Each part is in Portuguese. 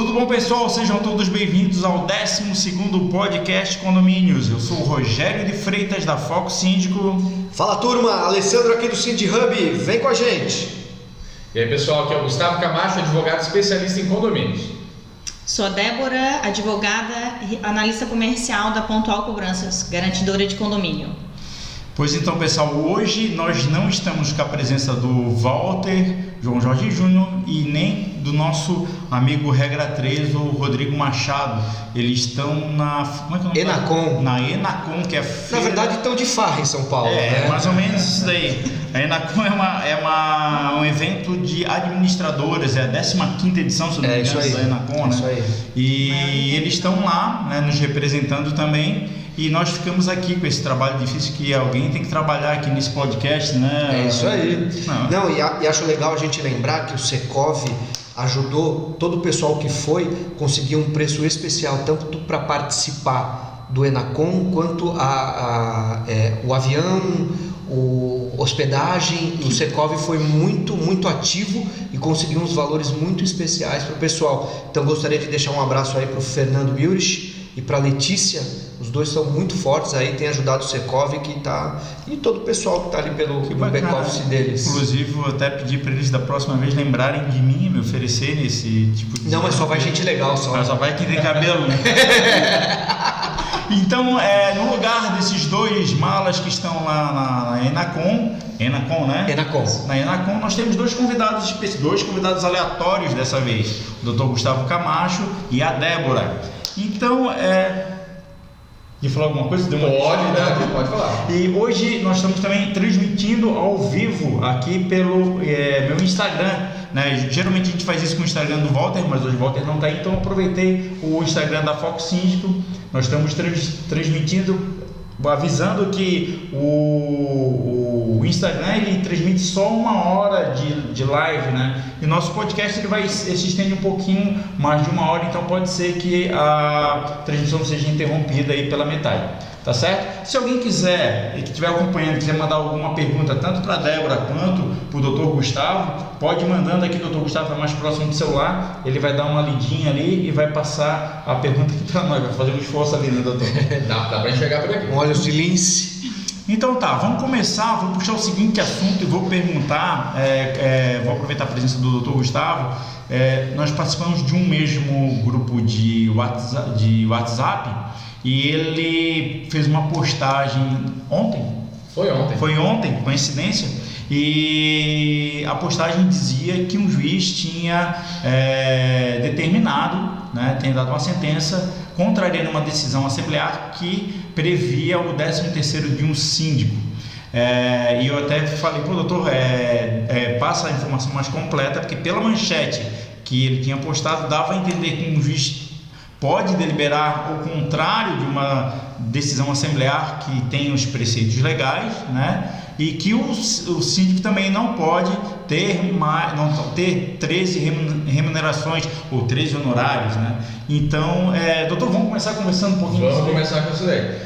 Tudo bom, pessoal? Sejam todos bem-vindos ao 12º podcast Condomínios. Eu sou o Rogério de Freitas, da Foco Síndico. Fala, turma! Alessandro aqui do Cindy Hub. Vem com a gente! E aí, pessoal, aqui é o Gustavo Camacho, advogado especialista em condomínios. Sou a Débora, advogada e analista comercial da Pontual Cobranças, garantidora de condomínio. Pois então, pessoal, hoje nós não estamos com a presença do Walter, João Jorge Júnior e nem do nosso amigo Regra 3, o Rodrigo Machado. Eles estão na... Como é que é o nome? Enacom. Na Enacom, que é feira... Na verdade, estão de farra em São Paulo, né? Mais ou menos isso daí. A Enacom é um evento de administradoras, é a 15ª edição, se não me engano, da Enacom, né? Isso aí. E eles estão lá, né, nos representando também. E nós ficamos aqui com esse trabalho difícil que alguém tem que trabalhar aqui nesse podcast, né? É isso aí. Não, e acho legal a gente lembrar que o Secov ajudou todo o pessoal que foi conseguir um preço especial, tanto para participar do Enacom, quanto o avião, o hospedagem. O Secov foi muito ativo e conseguiu uns valores muito especiais para o pessoal. Então gostaria de deixar um abraço aí para o Fernando Wilrich e para a Letícia. Os dois são muito fortes aí, tem ajudado o Secov e todo o pessoal que está ali pelo back-office deles. Inclusive, vou até pedir para eles da próxima vez lembrarem de mim, me oferecerem esse tipo de... Não, mas só vai gente legal. Só vai quem tem cabelo, né? Então, no lugar desses dois malas que estão lá na Enacom, né? Enacom. Na Enacom, nós temos dois convidados aleatórios dessa vez, o Dr. Gustavo Camacho e a Débora. Então, de falar alguma coisa? Pode falar. E hoje nós estamos também transmitindo ao vivo aqui pelo meu Instagram, né? Geralmente a gente faz isso com o Instagram do Walter, mas hoje o Walter não está aí, então aproveitei o Instagram da Foco Síndico. Nós estamos transmitindo, avisando que o Instagram ele transmite só 1 hora de live, né? E nosso podcast ele se estende um pouquinho mais de 1 hora, então pode ser que a transmissão seja interrompida aí pela metade, tá certo? Se alguém quiser, que estiver acompanhando, quiser mandar alguma pergunta tanto para a Débora quanto para o Dr. Gustavo, pode ir mandando aqui. O Dr. Gustavo é mais próximo do celular, ele vai dar uma lidinha ali e vai passar a pergunta aqui para nós, vai fazer um esforço ali, né, doutor? Dá para enxergar por aqui. Com olhos de lince. Então tá, vamos começar, vou puxar o seguinte assunto e vou perguntar, vou aproveitar a presença do Dr. Gustavo. Nós participamos de um mesmo grupo de WhatsApp e ele fez uma postagem ontem? Foi ontem, coincidência, e a postagem dizia que um juiz tinha determinado, né, tem dado uma sentença contrariando uma decisão assemblear que previa o 13º de um síndico. E eu até falei, doutor, passa a informação mais completa, porque pela manchete que ele tinha postado, dava a entender que um juiz pode deliberar o contrário de uma decisão assemblear que tem os preceitos legais, né? E que o síndico também não pode ter 13 remunerações ou 13 honorários, né? Então, doutor, vamos começar conversando um pouquinho. Vamos começar com isso daí.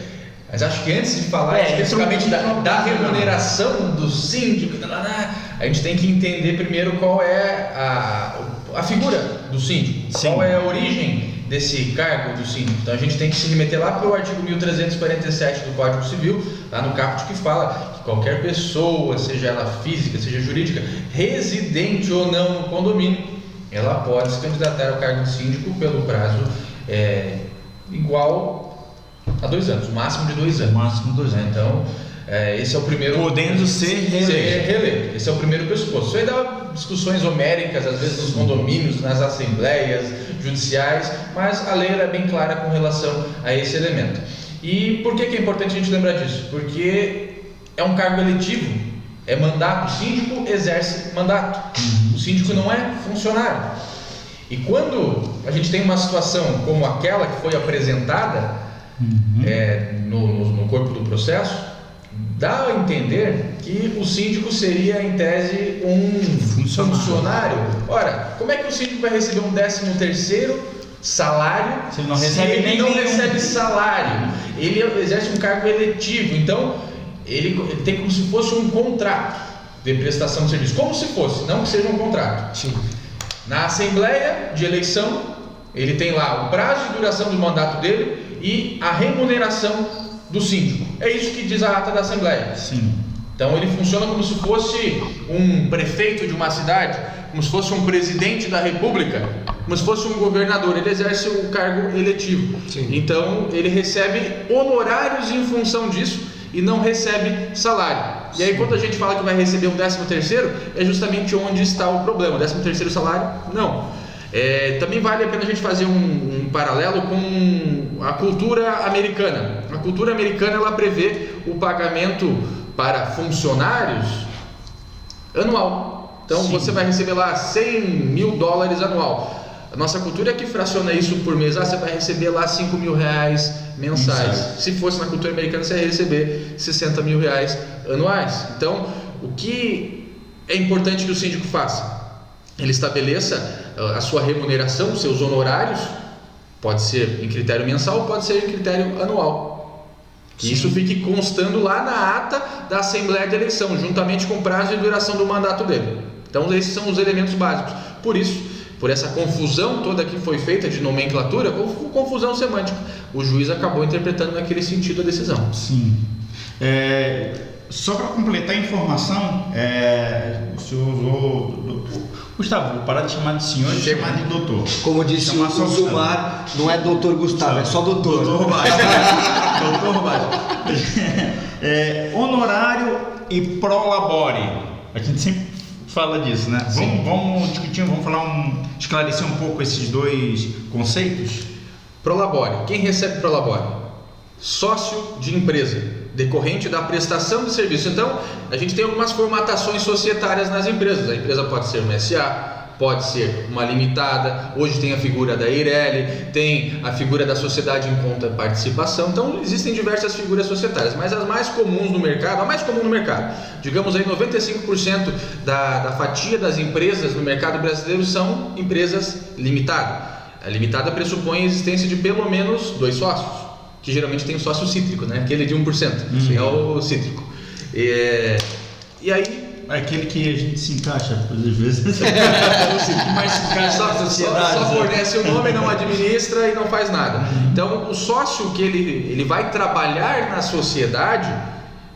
Mas acho que antes de falar especificamente da remuneração do síndico, a gente tem que entender primeiro qual é a figura do síndico. Sim. Qual é a origem desse cargo do síndico. Então a gente tem que se remeter lá para o artigo 1347 do Código Civil, lá no caput, que fala que qualquer pessoa, seja ela física, seja jurídica, residente ou não no condomínio, ela pode se candidatar ao cargo de síndico pelo prazo igual a 2 anos, o máximo de 2 anos. Então, esse é o primeiro... Podendo ser reeleito. Esse é o primeiro pressuposto. Isso aí dá discussões homéricas, às vezes, nos condomínios, nas assembleias judiciais, mas a lei é bem clara com relação a esse elemento. E por que é importante a gente lembrar disso? Porque é um cargo eletivo, é mandato. O síndico exerce mandato. O síndico não é funcionário. E quando a gente tem uma situação como aquela que foi apresentada no corpo do processo, dá a entender que o síndico seria, em tese, um funcionário. Ora, como é que o síndico vai receber um 13º salário se ele não recebe recebe salário? Ele exerce um cargo eletivo, então ele tem como se fosse um contrato de prestação de serviço, como se fosse, não que seja um contrato. Sim. Na assembleia de eleição, ele tem lá o prazo de duração do mandato dele e a remuneração do síndico. É isso que diz a ata da Assembleia. Sim. Então ele funciona como se fosse um prefeito de uma cidade, como se fosse um presidente da república, como se fosse um governador. Ele exerce o cargo eletivo. Sim. Então ele recebe honorários em função disso e não recebe salário. E aí quando a gente fala que vai receber um 13º, é justamente onde está o problema. 13º salário, não. Também vale a pena a gente fazer um paralelo com a cultura americana. A cultura americana ela prevê o pagamento para funcionários anual. Então você vai receber lá $100 mil anual. A nossa cultura é que fraciona isso por mês. Você vai receber lá R$5 mil mensais. Se fosse na cultura americana, você ia receber R$60 mil anuais. Então, o que é importante que o síndico faça? Ele estabeleça a sua remuneração, os seus honorários, pode ser em critério mensal, pode ser em critério anual. Que isso fique constando lá na ata da Assembleia de Eleição, juntamente com o prazo de duração do mandato dele. Então esses são os elementos básicos. Por isso, por essa confusão toda que foi feita de nomenclatura, confusão semântica, o juiz acabou interpretando naquele sentido a decisão. Sim. Só para completar a informação, o senhor usou... Gustavo, vou parar de chamar de senhor e chamar de doutor. Como disse o Zumar, não é doutor Gustavo, é só doutor. Doutor Baixo. Doutor Baixo. Honorário e prolabore. A gente sempre fala disso, né? Vamos discutir, esclarecer um pouco esses dois conceitos. Prolabore. Quem recebe prolabore? Sócio de empresa, decorrente da prestação de serviço. Então, a gente tem algumas formatações societárias nas empresas. A empresa pode ser uma SA, pode ser uma limitada. Hoje tem a figura da EIRELI, tem a figura da sociedade em conta participação. Então, existem diversas figuras societárias, mas as mais comuns no mercado, a mais comum no mercado, digamos aí 95% da fatia das empresas no mercado brasileiro são empresas limitadas. A limitada pressupõe a existência de pelo menos 2 sócios, que geralmente tem o sócio cítrico, né? Aquele de 1%, é o cítrico. E aí... É aquele que a gente se encaixa, às vezes. Mas se encaixa na sociedade. Só fornece o nome, não administra e não faz nada. Então, o sócio que ele vai trabalhar na sociedade,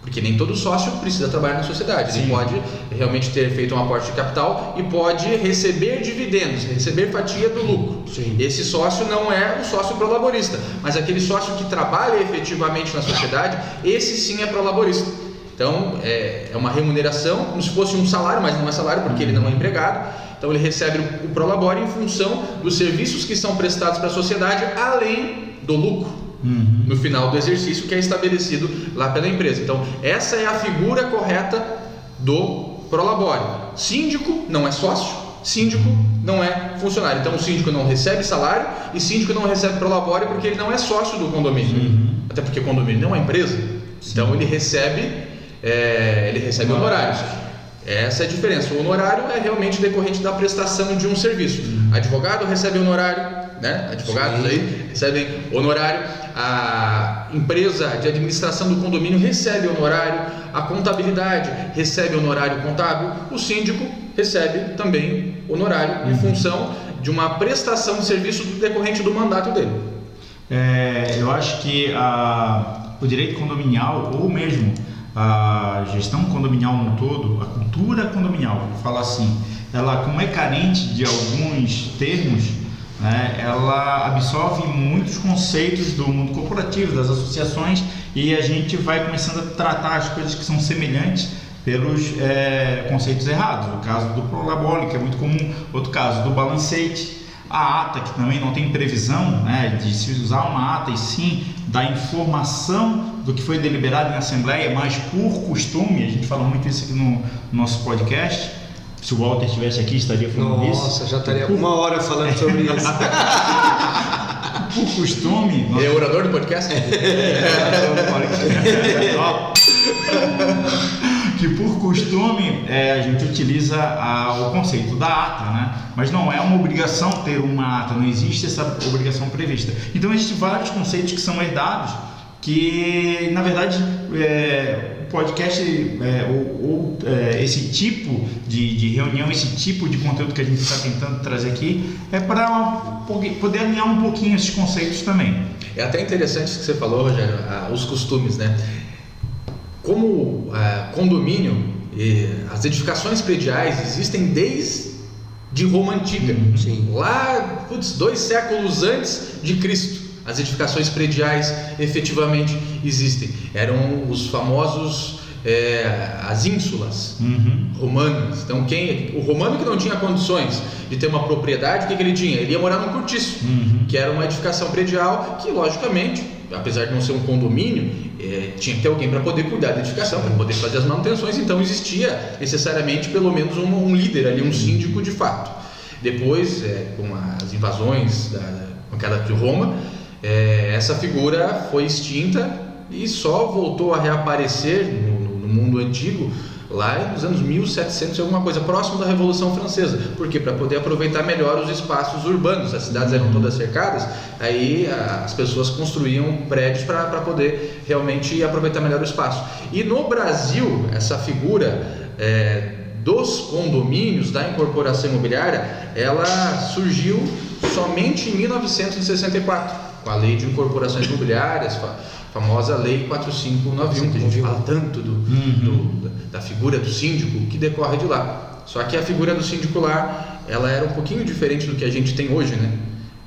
porque nem todo sócio precisa trabalhar na sociedade. Sim. Ele pode realmente ter feito um aporte de capital e pode receber dividendos, receber fatia do lucro. Sim. Esse sócio não é o sócio prolaborista, mas aquele sócio que trabalha efetivamente na sociedade, esse sim é prolaborista. Então, é uma remuneração, como se fosse um salário, mas não é salário porque ele não é empregado. Então, ele recebe o prolabore em função dos serviços que são prestados para a sociedade, além do lucro. No final do exercício que é estabelecido lá pela empresa. Então, essa é a figura correta do prolabore. Síndico não é sócio, síndico não é funcionário. Então, o síndico não recebe salário e síndico não recebe prolabore porque ele não é sócio do condomínio. Até porque o condomínio não é uma empresa. Então, ele recebe honorários. Essa é a diferença. O honorário é realmente decorrente da prestação de um serviço. Advogado recebe honorário, né? Advogados aí recebem honorário. A empresa de administração do condomínio recebe honorário. A contabilidade recebe honorário contábil. O síndico recebe também honorário em função de uma prestação de serviço decorrente do mandato dele. Eu acho que o direito condominial, ou mesmo a gestão condominial no todo, a cultura condominial, vou falar assim, ela, como é carente de alguns termos, né, ela absorve muitos conceitos do mundo corporativo, das associações, e a gente vai começando a tratar as coisas que são semelhantes pelos conceitos errados. O caso do prolabore, que é muito comum, outro caso do balancete, a ata, que também não tem previsão, né, de se usar uma ata e sim da informação do que foi deliberado na Assembleia, mas por costume, a gente fala muito isso aqui no nosso podcast. Se o Walter estivesse aqui, estaria falando isso. Nossa, já estaria uma hora falando sobre isso. Por costume... Ele é orador do podcast? Que por costume a gente utiliza o conceito da ata, né? Mas não é uma obrigação ter uma ata, não existe essa obrigação prevista. Então existem vários conceitos que são herdados que na verdade o podcast esse tipo de reunião, esse tipo de conteúdo que a gente está tentando trazer aqui é para poder alinhar um pouquinho esses conceitos também. É até interessante isso que você falou, Rogério, os costumes, né? Como condomínio, as edificações prediais existem desde Roma Antiga. Sim. Lá, 2 séculos antes de Cristo, as edificações prediais efetivamente existem. Eram os famosos as ínsulas romanas. Então, o romano que não tinha condições de ter uma propriedade, o que ele tinha? Ele ia morar num cortiço, que era uma edificação predial que, logicamente, apesar de não ser um condomínio, tinha que ter alguém para poder cuidar da edificação, para poder fazer as manutenções. Então existia necessariamente pelo menos um líder ali, um síndico de fato. Depois, com as invasões da queda de Roma, essa figura foi extinta e só voltou a reaparecer no mundo antigo lá nos anos 1700, alguma coisa próximo da Revolução Francesa. Por quê? Para poder aproveitar melhor os espaços urbanos. As cidades eram todas cercadas, aí as pessoas construíam prédios para poder realmente aproveitar melhor o espaço. E no Brasil, essa figura dos condomínios, da incorporação imobiliária, ela surgiu somente em 1964, com a Lei de Incorporações Imobiliárias, famosa Lei 4591, que a gente fala tanto da figura do síndico, que decorre de lá. Só que a figura do síndico lá, ela era um pouquinho diferente do que a gente tem hoje, né?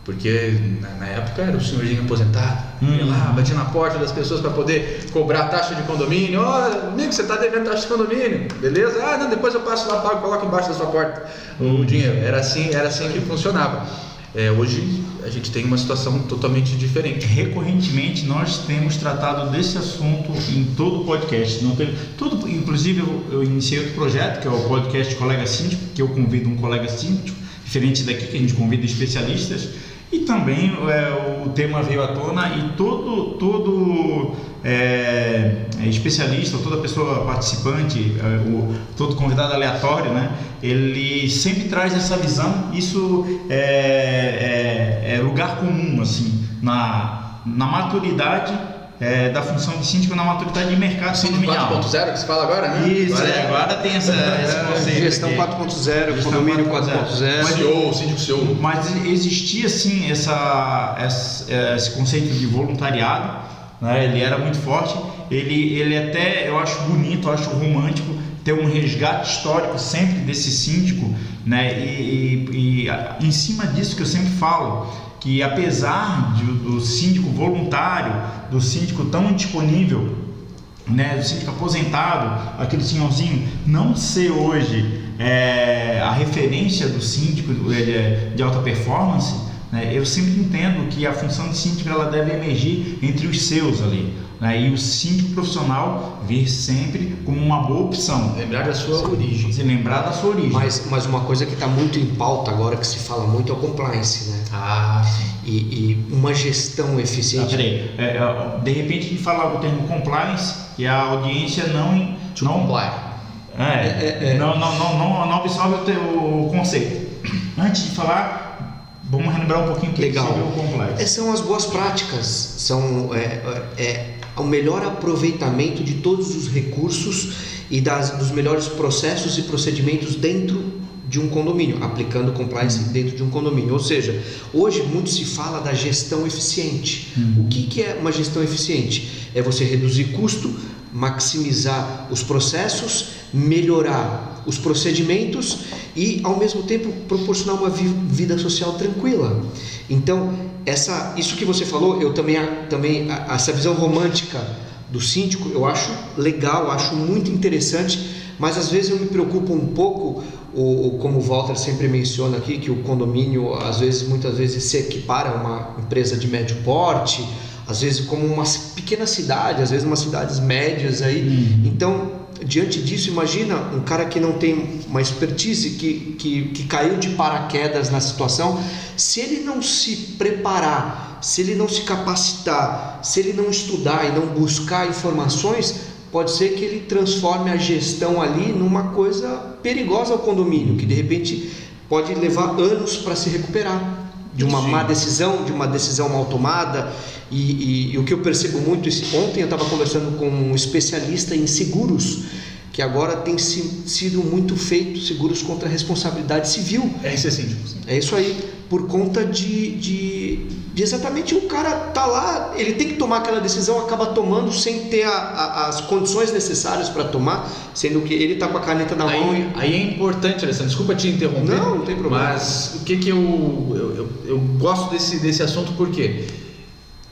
Porque na época era o senhorzinho aposentado, ia lá, batia na porta das pessoas para poder cobrar a taxa de condomínio. Amigo, você está devendo taxa de condomínio, beleza? Não, depois eu passo lá, pago, coloco embaixo da sua porta o dinheiro. Era assim que funcionava. Hoje a gente tem uma situação totalmente diferente. Recorrentemente nós temos tratado desse assunto em todo o podcast. Inclusive eu iniciei outro projeto, que é o podcast Colega Síndico, que eu convido um colega síndico, diferente daqui que a gente convida especialistas, e também o tema veio à tona e todo especialista, toda pessoa participante, todo convidado aleatório, né, ele sempre traz essa visão. Isso é lugar comum, assim, na maturidade da função de síndico, na maturidade de mercado condominial. 4.0 que se fala agora, né? Isso, agora tem esse conceito. Gestão 4.0, condomínio 4.0. Síndico CEO. Mas existia sim esse conceito de voluntariado, né? Ele era muito forte. Ele até, eu acho bonito, eu acho romântico ter um resgate histórico sempre desse síndico, né? E em cima disso que eu sempre falo, que apesar do síndico voluntário, do síndico tão disponível, né, do síndico aposentado, aquele senhorzinho, não ser hoje a referência do síndico de alta performance, né, eu sempre entendo que a função de síndico ela deve emergir entre os seus ali, né, e o síndico profissional vir sempre como uma boa opção. Lembrar da sua origem. Se lembrar da sua origem. Mas uma coisa que está muito em pauta agora, que se fala muito, é o compliance, né? Sim. E uma gestão eficiente. Peraí, de repente a gente fala o termo compliance e a audiência não comply. Não absorve o conceito. Antes de falar, vamos relembrar um pouquinho o que seria o compliance. São as boas práticas, são o melhor aproveitamento de todos os recursos e dos melhores processos e procedimentos dentro de um condomínio, aplicando compliance dentro de um condomínio. Ou seja, hoje muito se fala da gestão eficiente. O que é uma gestão eficiente? É você reduzir custo, maximizar os processos, melhorar os procedimentos e, ao mesmo tempo, proporcionar uma vida social tranquila. Então, isso que você falou, eu também essa visão romântica do síndico, eu acho legal, acho muito interessante, mas às vezes eu me preocupo um pouco, como o Walter sempre menciona aqui, que o condomínio, muitas vezes se equipara a uma empresa de médio porte, às vezes como uma pequena cidade, às vezes umas cidades médias aí. Então, diante disso, imagina um cara que não tem uma expertise, que caiu de paraquedas na situação. Se ele não se preparar, se ele não se capacitar, se ele não estudar e não buscar informações, pode ser que ele transforme a gestão ali numa coisa perigosa ao condomínio, que de repente pode levar anos para se recuperar. de uma má decisão, de uma decisão mal tomada. E o que eu percebo muito, ontem eu estava conversando com um especialista em seguros, que agora tem sido muito feito seguros contra a responsabilidade civil. É isso, síndico. É isso aí, por conta de exatamente o cara tá lá, ele tem que tomar aquela decisão, acaba tomando sem ter as condições necessárias para tomar, sendo que ele tá com a caneta na mão. Aí é importante, Alessandro, desculpa te interromper. Não tem problema. Mas o que eu gosto desse assunto, porque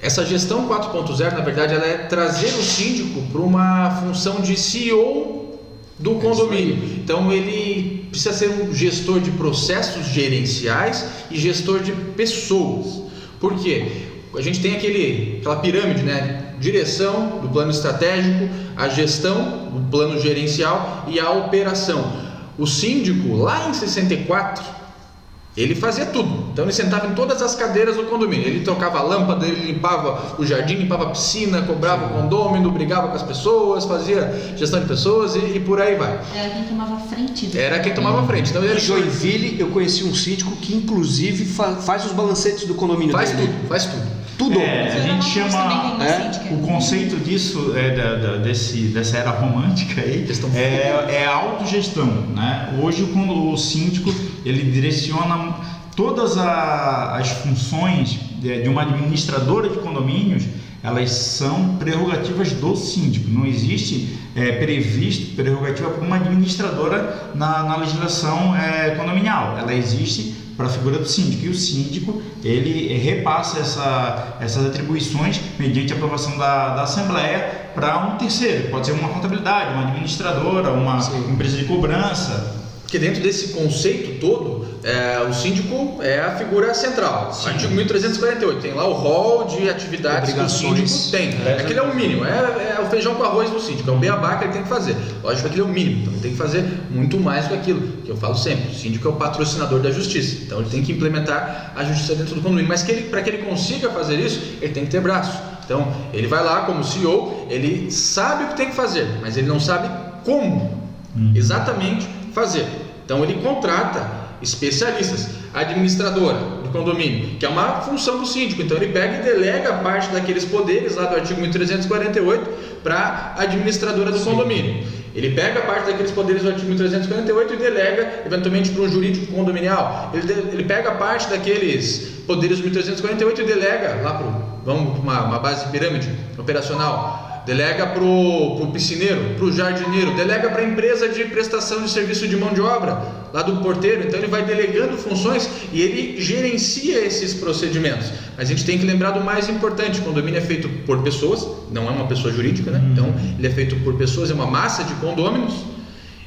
essa gestão 4.0, na verdade, ela é trazer o síndico para uma função de CEO do condomínio. Então ele precisa ser um gestor de processos gerenciais e gestor de pessoas. Por quê? A gente tem aquela pirâmide, né? Direção do plano estratégico, a gestão do plano gerencial e a operação. O síndico, lá em 64, ele fazia tudo. Então ele sentava em todas as cadeiras do condomínio. Ele trocava a lâmpada, ele limpava o jardim, limpava a piscina, cobrava o condômino, brigava com as pessoas, fazia gestão de pessoas e por aí vai. Era quem tomava frente. Era quem tomava frente. Então, em Joinville eu conheci um síndico que inclusive faz os balancetes do condomínio dele. Faz tudo. Tudo. A gente chama o conceito disso dessa era romântica aí é a autogestão, né? Hoje quando o síndico ele direciona todas as funções de uma administradora de condomínios, elas são prerrogativas do síndico. Não existe previsto prerrogativa para uma administradora na legislação condominial. Ela existe para a figura do síndico, e o síndico ele repassa essas atribuições mediante a aprovação da Assembleia para um terceiro, pode ser uma contabilidade, uma administradora, uma empresa de cobrança. Porque dentro desse conceito todo, o síndico é a figura central. Sim. Artigo 1348, tem lá o rol de atividades que o síndico tem. Aquele é o mínimo, é o feijão com arroz do síndico, é o beabá que ele tem que fazer. Lógico que aquele é o mínimo, então ele tem que fazer muito mais do que aquilo, que eu falo sempre. O síndico é o patrocinador da justiça, então ele tem que implementar a justiça dentro do condomínio. Mas para que ele consiga fazer isso, ele tem que ter braço. Então ele vai lá como CEO, ele sabe o que tem que fazer, mas ele não sabe como exatamente fazer. Então ele contrata especialistas, administradora do condomínio, que é uma função do síndico. Então ele pega e delega parte daqueles poderes lá do artigo 1348 para a administradora do condomínio. Ele pega parte daqueles poderes do artigo 1348 e delega eventualmente para um jurídico condominial. Ele pega parte daqueles poderes do 1348 e delega lá para uma base de pirâmide operacional. Delega para o piscineiro, para o jardineiro, delega para a empresa de prestação de serviço de mão de obra, lá do porteiro. Então ele vai delegando funções e ele gerencia esses procedimentos. Mas a gente tem que lembrar do mais importante: o condomínio é feito por pessoas, não é uma pessoa jurídica, né? Então ele é feito por pessoas, é uma massa de condôminos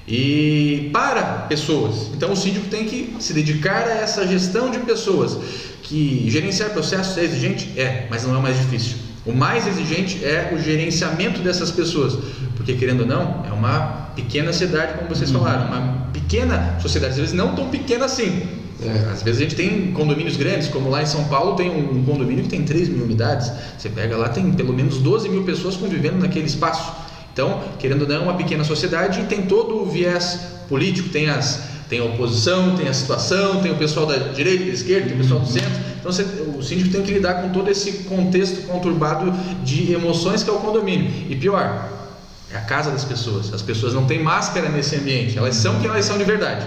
e para pessoas. Então o síndico tem que se dedicar a essa gestão de pessoas. Que gerenciar processos é exigente? Mas não é o mais difícil. O mais exigente é o gerenciamento dessas pessoas, porque querendo ou não, é uma pequena cidade, como vocês falaram, uma pequena sociedade, às vezes não tão pequena assim. Às vezes a gente tem condomínios grandes, como lá em São Paulo tem um condomínio que tem 3 mil unidades, você pega lá, tem pelo menos 12 mil pessoas convivendo naquele espaço. Então, querendo ou não, é uma pequena sociedade e tem todo o viés político, tem a oposição, tem a situação, tem o pessoal da direita, da esquerda, tem o pessoal do centro. Então o síndico tem que lidar com todo esse contexto conturbado de emoções que é o condomínio. E pior, é a casa das pessoas. As pessoas não têm máscara nesse ambiente, elas são quem elas são de verdade.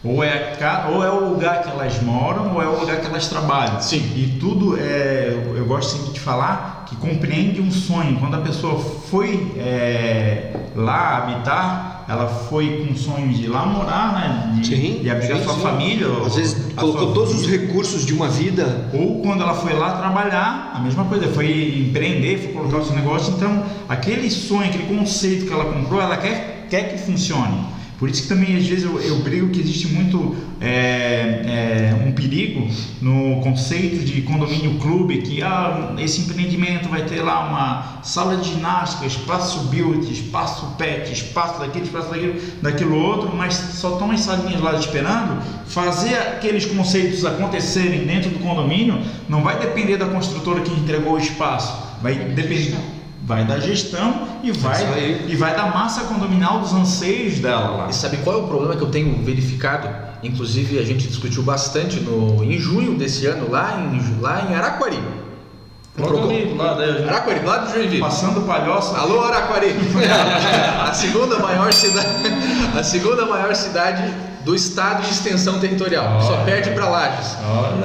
Ou é o lugar que elas moram, ou é o lugar que elas trabalham. Sim. E tudo, eu gosto sempre de falar, que compreende um sonho. Quando a pessoa foi lá habitar, ela foi com sonhos de ir lá morar, né? De abrigar sua família. Às vezes colocou todos os recursos de uma vida. Ou quando ela foi lá trabalhar, a mesma coisa, foi empreender, foi colocar o seu negócio. Então, aquele sonho, aquele conceito que ela comprou, ela quer que funcione. Por isso que também às vezes eu brigo que existe muito um perigo no conceito de condomínio clube, que esse empreendimento vai ter lá uma sala de ginástica, espaço beauty, espaço pet, espaço daquele, espaço daquilo outro, mas só estão as salinhas lá esperando. Fazer aqueles conceitos acontecerem dentro do condomínio não vai depender da construtora que entregou o espaço, vai depender vai da gestão e vai da massa condominial dos anseios dela lá. E sabe qual é o problema que eu tenho verificado? Inclusive a gente discutiu bastante em junho desse ano lá em Araquari. Araquari, lá do Joinville. Passando palhoça. Alô, Araquari. a segunda maior cidade do estado de extensão territorial. Só perde para Lages.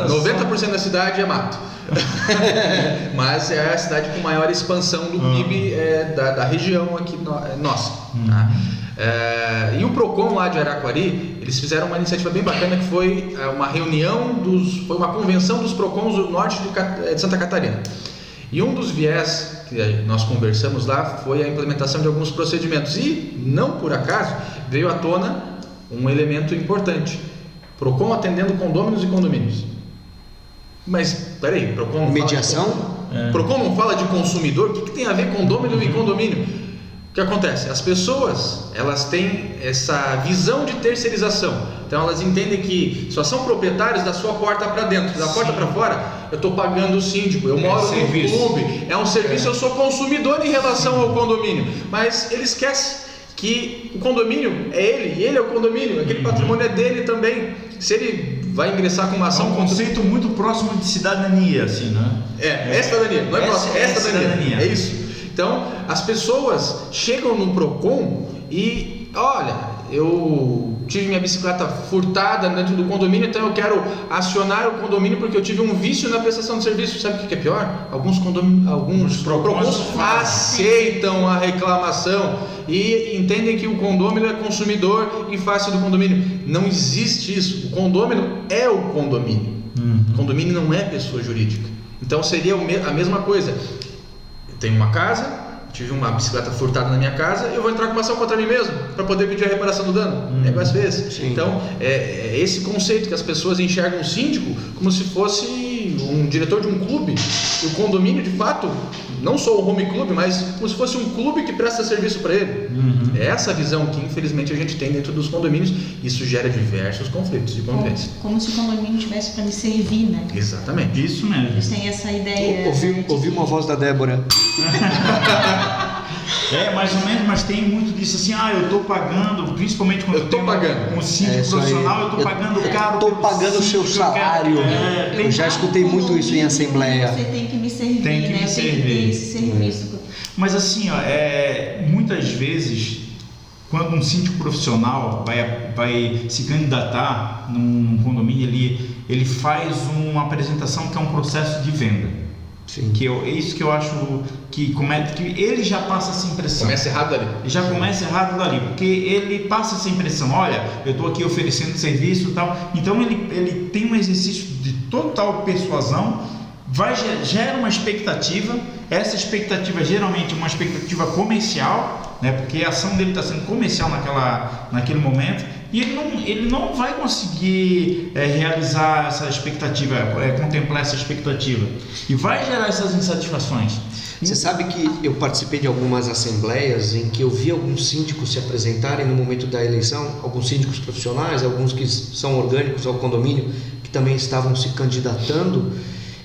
90% da cidade é mato. Mas é a cidade com maior expansão do PIB da região aqui nossa. Tá? E o Procon lá de Araquari, eles fizeram uma iniciativa bem bacana que foi uma reunião foi uma convenção dos Procons do norte de Santa Catarina. E um dos viés que nós conversamos lá foi a implementação de alguns procedimentos. E, não por acaso, veio à tona um elemento importante: Procon atendendo condôminos e condomínios. Mas, peraí, Procon não mediação? Procon não fala de consumidor? O que tem a ver condomínio e condomínio? O que acontece? As pessoas, elas têm essa visão de terceirização. Então elas entendem que só são proprietários da sua porta para dentro, da porta para fora. Eu estou pagando o síndico, eu moro no clube, é um serviço, eu sou consumidor em relação ao condomínio. Mas ele esquece que o condomínio é ele, e ele é o condomínio, aquele patrimônio é dele também. Se ele vai ingressar com uma ação... É um conceito muito próximo de cidadania, assim, né? É cidadania, não é próximo, é cidadania. É isso. Então, as pessoas chegam no Procon e, olha, eu tive minha bicicleta furtada dentro do condomínio, então eu quero acionar o condomínio porque eu tive um vício na prestação de serviço. Sabe o que é pior? Alguns Procons aceitam a reclamação e entendem que o condômino é consumidor em face do condomínio. Não existe isso. O condômino é o condomínio. O condomínio não é pessoa jurídica. Então seria a mesma coisa. Tenho uma casa, tive uma bicicleta furtada na minha casa, eu vou entrar com uma ação contra mim mesmo para poder pedir a reparação do dano. Negócio esse. Então, é esse conceito que as pessoas enxergam o síndico como se fosse um diretor de um clube. O condomínio, de fato, não só o home club, mas como se fosse um clube que presta serviço para ele. É essa visão que, infelizmente, a gente tem dentro dos condomínios. Isso gera diversos conflitos de convivência. Como se o condomínio tivesse para me servir, né? Exatamente. Isso mesmo. Eles têm essa ideia. Ouvi uma voz da Débora. Mais ou menos, mas tem muito disso assim, eu estou pagando, principalmente quando eu estou pagando um síndico profissional, eu estou pagando caro. Estou pagando o seu salário. Eu já escutei muito isso em assembleia. Você tem que me servir, tem que né? me servir. Tem que ter esse serviço. Mas assim, muitas vezes, quando um síndico profissional vai se candidatar num condomínio, ele faz uma apresentação que é um processo de venda. Sim. É isso que eu acho que ele já passa essa impressão. Começa errado dali. Já começa errado dali, porque ele passa essa impressão, olha, eu estou aqui oferecendo serviço e tal. Então ele tem um exercício de total persuasão, gera uma expectativa. Essa expectativa geralmente é uma expectativa comercial, né, porque a ação dele está sendo comercial naquele momento. E ele não vai conseguir realizar essa expectativa, contemplar essa expectativa. E vai gerar essas insatisfações. Você sabe que eu participei de algumas assembleias em que eu vi alguns síndicos se apresentarem no momento da eleição, alguns síndicos profissionais, alguns que são orgânicos ao condomínio, que também estavam se candidatando.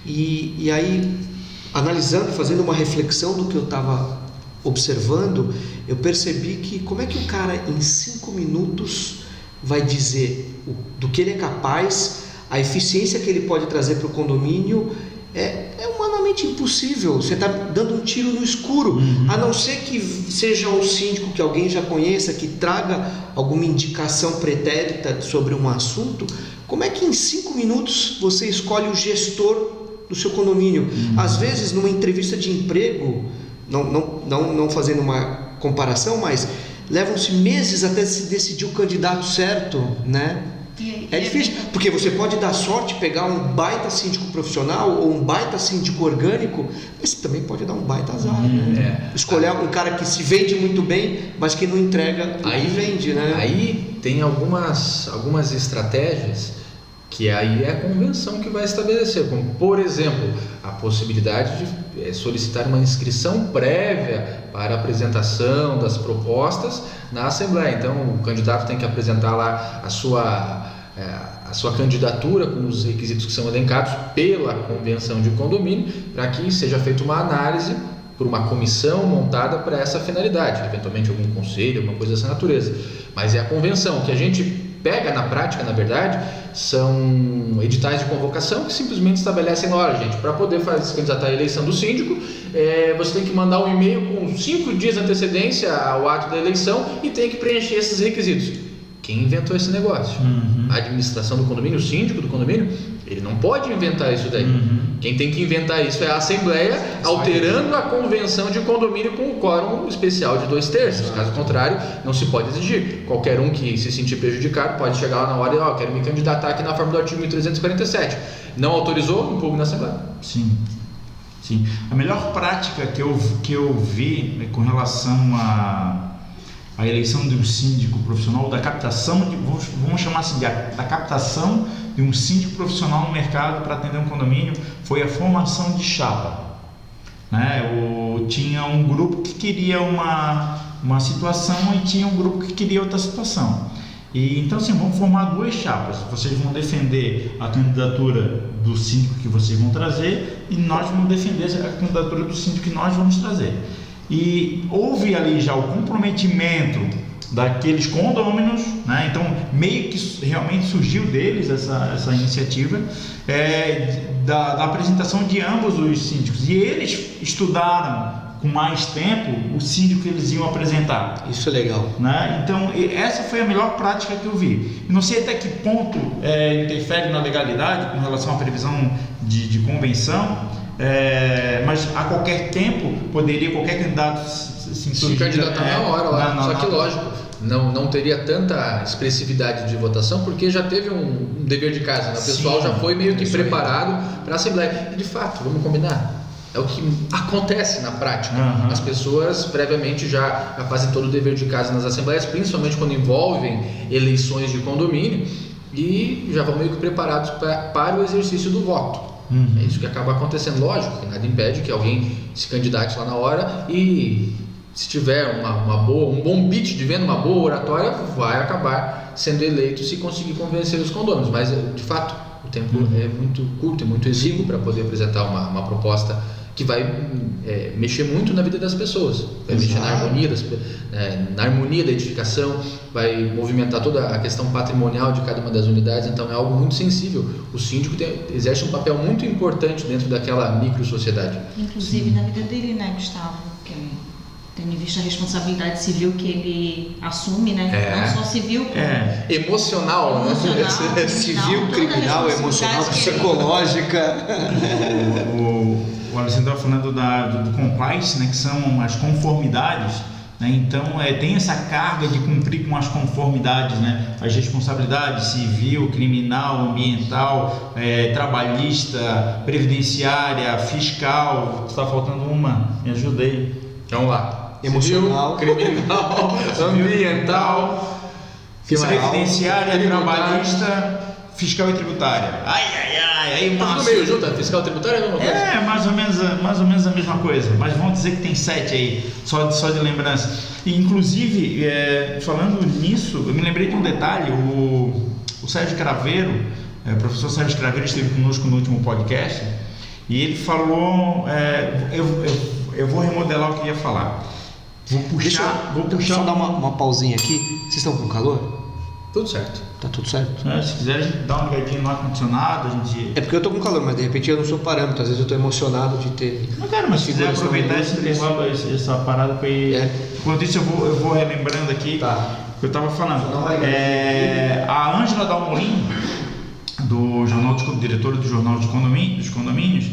E aí, analisando, fazendo uma reflexão do que eu estava observando, eu percebi que como é que o cara em 5 minutos vai dizer do que ele é capaz, a eficiência que ele pode trazer para o condomínio é humanamente impossível. Você está dando um tiro no escuro, a não ser que seja um síndico que alguém já conheça, que traga alguma indicação pretérita sobre um assunto. Como é que em 5 minutos você escolhe o gestor do seu condomínio? Às vezes, numa entrevista de emprego, não fazendo uma comparação, mas levam-se meses até se decidir o candidato certo, né? É difícil, porque você pode dar sorte, pegar um baita síndico profissional ou um baita síndico orgânico, mas você também pode dar um baita azar, né? Escolher um cara que se vende muito bem, mas que não entrega o que vende, né? Aí tem algumas estratégias que aí é a convenção que vai estabelecer, como por exemplo a possibilidade de solicitar uma inscrição prévia para a apresentação das propostas na Assembleia. Então o candidato tem que apresentar lá a sua candidatura com os requisitos que são elencados pela convenção de condomínio, para que seja feita uma análise por uma comissão montada para essa finalidade, eventualmente algum conselho, alguma coisa dessa natureza. Mas é a convenção. Que a gente pega na prática, na verdade, são editais de convocação que simplesmente estabelecem, olha, gente, para poder se candidatar à eleição do síndico, você tem que mandar um e-mail com 5 dias de antecedência ao ato da eleição e tem que preencher esses requisitos. Quem inventou esse negócio? A administração do condomínio, o síndico do condomínio, ele não pode inventar isso daí. Quem tem que inventar isso é a Assembleia, alterando a convenção de condomínio com o quórum especial de 2/3. Caso contrário, não se pode exigir. Qualquer um que se sentir prejudicado pode chegar lá na hora e quero me candidatar aqui na forma do artigo 1347. Não autorizou, impugna na Assembleia. Sim. A melhor prática que eu vi com relação a eleição de um síndico profissional, da captação, vamos chamar assim, da captação de um síndico profissional no mercado para atender um condomínio, foi a formação de chapa. Tinha um grupo que queria uma situação e tinha um grupo que queria outra situação. E então assim, vamos formar 2 chapas. Vocês vão defender a candidatura do síndico que vocês vão trazer e nós vamos defender a candidatura do síndico que nós vamos trazer. E houve ali já o comprometimento daqueles condôminos, então meio que realmente surgiu deles essa iniciativa da apresentação de ambos os síndicos, e eles estudaram com mais tempo o síndico que eles iam apresentar. Isso é legal. Então essa foi a melhor prática que eu vi. Eu não sei até que ponto interfere na legalidade com relação à previsão de convenção, mas a qualquer tempo poderia qualquer candidato se candidatar na hora lá. Só que lógico, não teria tanta expressividade de votação porque já teve um dever de casa, né? O pessoal já foi meio que preparado para a Assembleia. E de fato, vamos combinar, é o que acontece na prática. As pessoas previamente já fazem todo o dever de casa nas assembleias, principalmente quando envolvem eleições de condomínio, e já vão meio que preparados para o exercício do voto. É isso que acaba acontecendo. Lógico que nada impede que alguém se candidate lá na hora e, se tiver um bom pitch de venda, uma boa oratória, vai acabar sendo eleito se conseguir convencer os condôminos. Mas, de fato, o tempo é muito curto, é muito exíguo para poder apresentar uma proposta que vai mexer muito na vida das pessoas, vai mexer na harmonia da edificação, vai movimentar toda a questão patrimonial de cada uma das unidades. Então é algo muito sensível. O síndico exerce um papel muito importante dentro daquela micro-sociedade. Inclusive na vida dele, né, Gustavo? Tendo em vista a responsabilidade civil que ele assume, né? Não só civil, como emocional, né? Civil, criminal, emocional, psicológica. O Alessandro estava falando do compliance, que são as conformidades, então tem essa carga de cumprir com as conformidades, as responsabilidades civil, criminal, ambiental, trabalhista, previdenciária, fiscal. Está faltando uma, me ajuda aí. Vamos lá. Emocional, civil, criminal, ambiental, previdenciária, trabalhista, fiscal e tributária. Aí tá tudo meio junto, fiscal e tributária é a mesma coisa? Mais ou menos a mesma coisa, mas vamos dizer que tem 7 aí, só de lembrança. E, inclusive, falando nisso, eu me lembrei de um detalhe. O Sérgio Craveiro, o professor Sérgio Craveiro esteve conosco no último podcast e ele falou, eu vou remodelar o que ia falar. Vou puxar. Só dar uma pausinha aqui. Vocês estão com calor? Tudo certo. Tá tudo certo? Se quiser a gente dá uma ligadinha no ar-condicionado, a gente... É porque eu tô com calor, mas de repente eu não sou parâmetro. Às vezes eu tô emocionado de ter... Mas se quiser aproveitar esse intervalo, essa parada para ir... Enquanto isso eu vou relembrando aqui o que eu tava falando. A Ângela Dalmolin, diretora do Jornal dos Condomínios,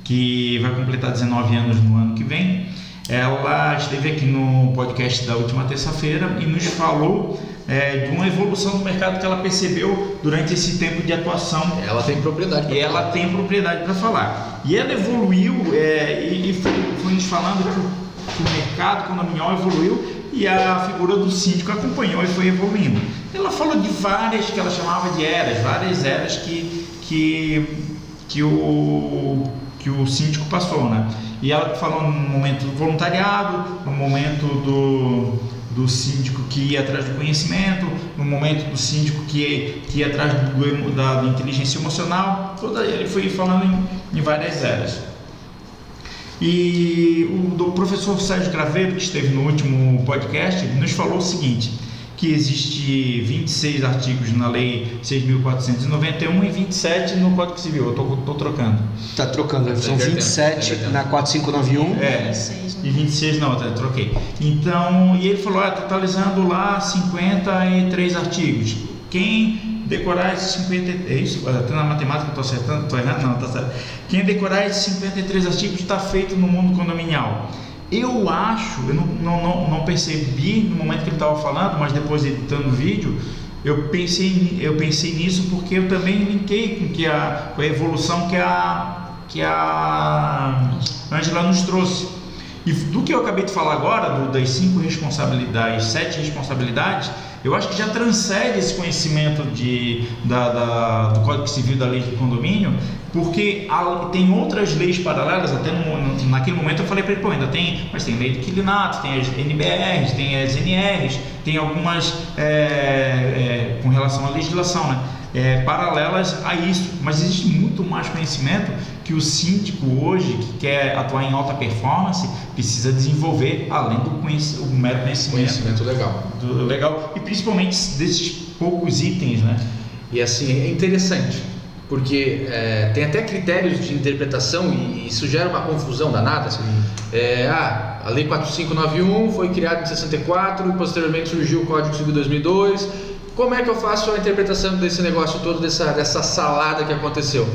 que vai completar 19 anos no ano que vem, ela esteve aqui no podcast da última terça-feira e nos falou de uma evolução do mercado que ela percebeu durante esse tempo de atuação. Ela tem propriedade para falar. E ela evoluiu e foi nos falando que o mercado condominial evoluiu e a figura do síndico acompanhou e foi evoluindo. Ela falou de várias, que ela chamava de várias eras que o síndico passou, E ela falou no momento do voluntariado, no momento do síndico que ia atrás do conhecimento, no momento do síndico que ia atrás da inteligência emocional. Ele foi falando em várias eras. E o professor Sérgio Craveiro, que esteve no último podcast, nos falou o seguinte, que existe 26 artigos na Lei 6.491 e 27 no Código Civil. Eu estou trocando. Está trocando, são 27 na 4591. E 26 não, troquei. Então, e ele falou, totalizando lá 53 artigos. Quem decorar esses 53... É isso? Na matemática eu estou acertando? Estou errado? Não, está certo. Quem decorar esses 53 artigos está feito no mundo condominial. Eu acho, eu não percebi no momento que ele estava falando, mas depois editando o vídeo, eu pensei nisso porque eu também linkei com a evolução que a Ângela nos trouxe. E do que eu acabei de falar agora, das 5 responsabilidades, 7 responsabilidades, eu acho que já transcende esse conhecimento do Código Civil, da Lei de Condomínio, porque tem outras leis paralelas. Até naquele momento eu falei para ele, mas tem lei do inquilinato, tem as NBRs, tem as NRs, tem algumas com relação à legislação, né? Paralelas a isso, mas existe muito mais conhecimento que o síndico hoje, que quer atuar em alta performance, precisa desenvolver além do mero conhecimento legal, e principalmente desses poucos itens, né? E assim, é interessante, porque tem até critérios de interpretação e isso gera uma confusão danada. A Lei 4591 foi criada em 64 e posteriormente surgiu o Código Civil 2002. Como é que eu faço a interpretação desse negócio todo, dessa salada que aconteceu?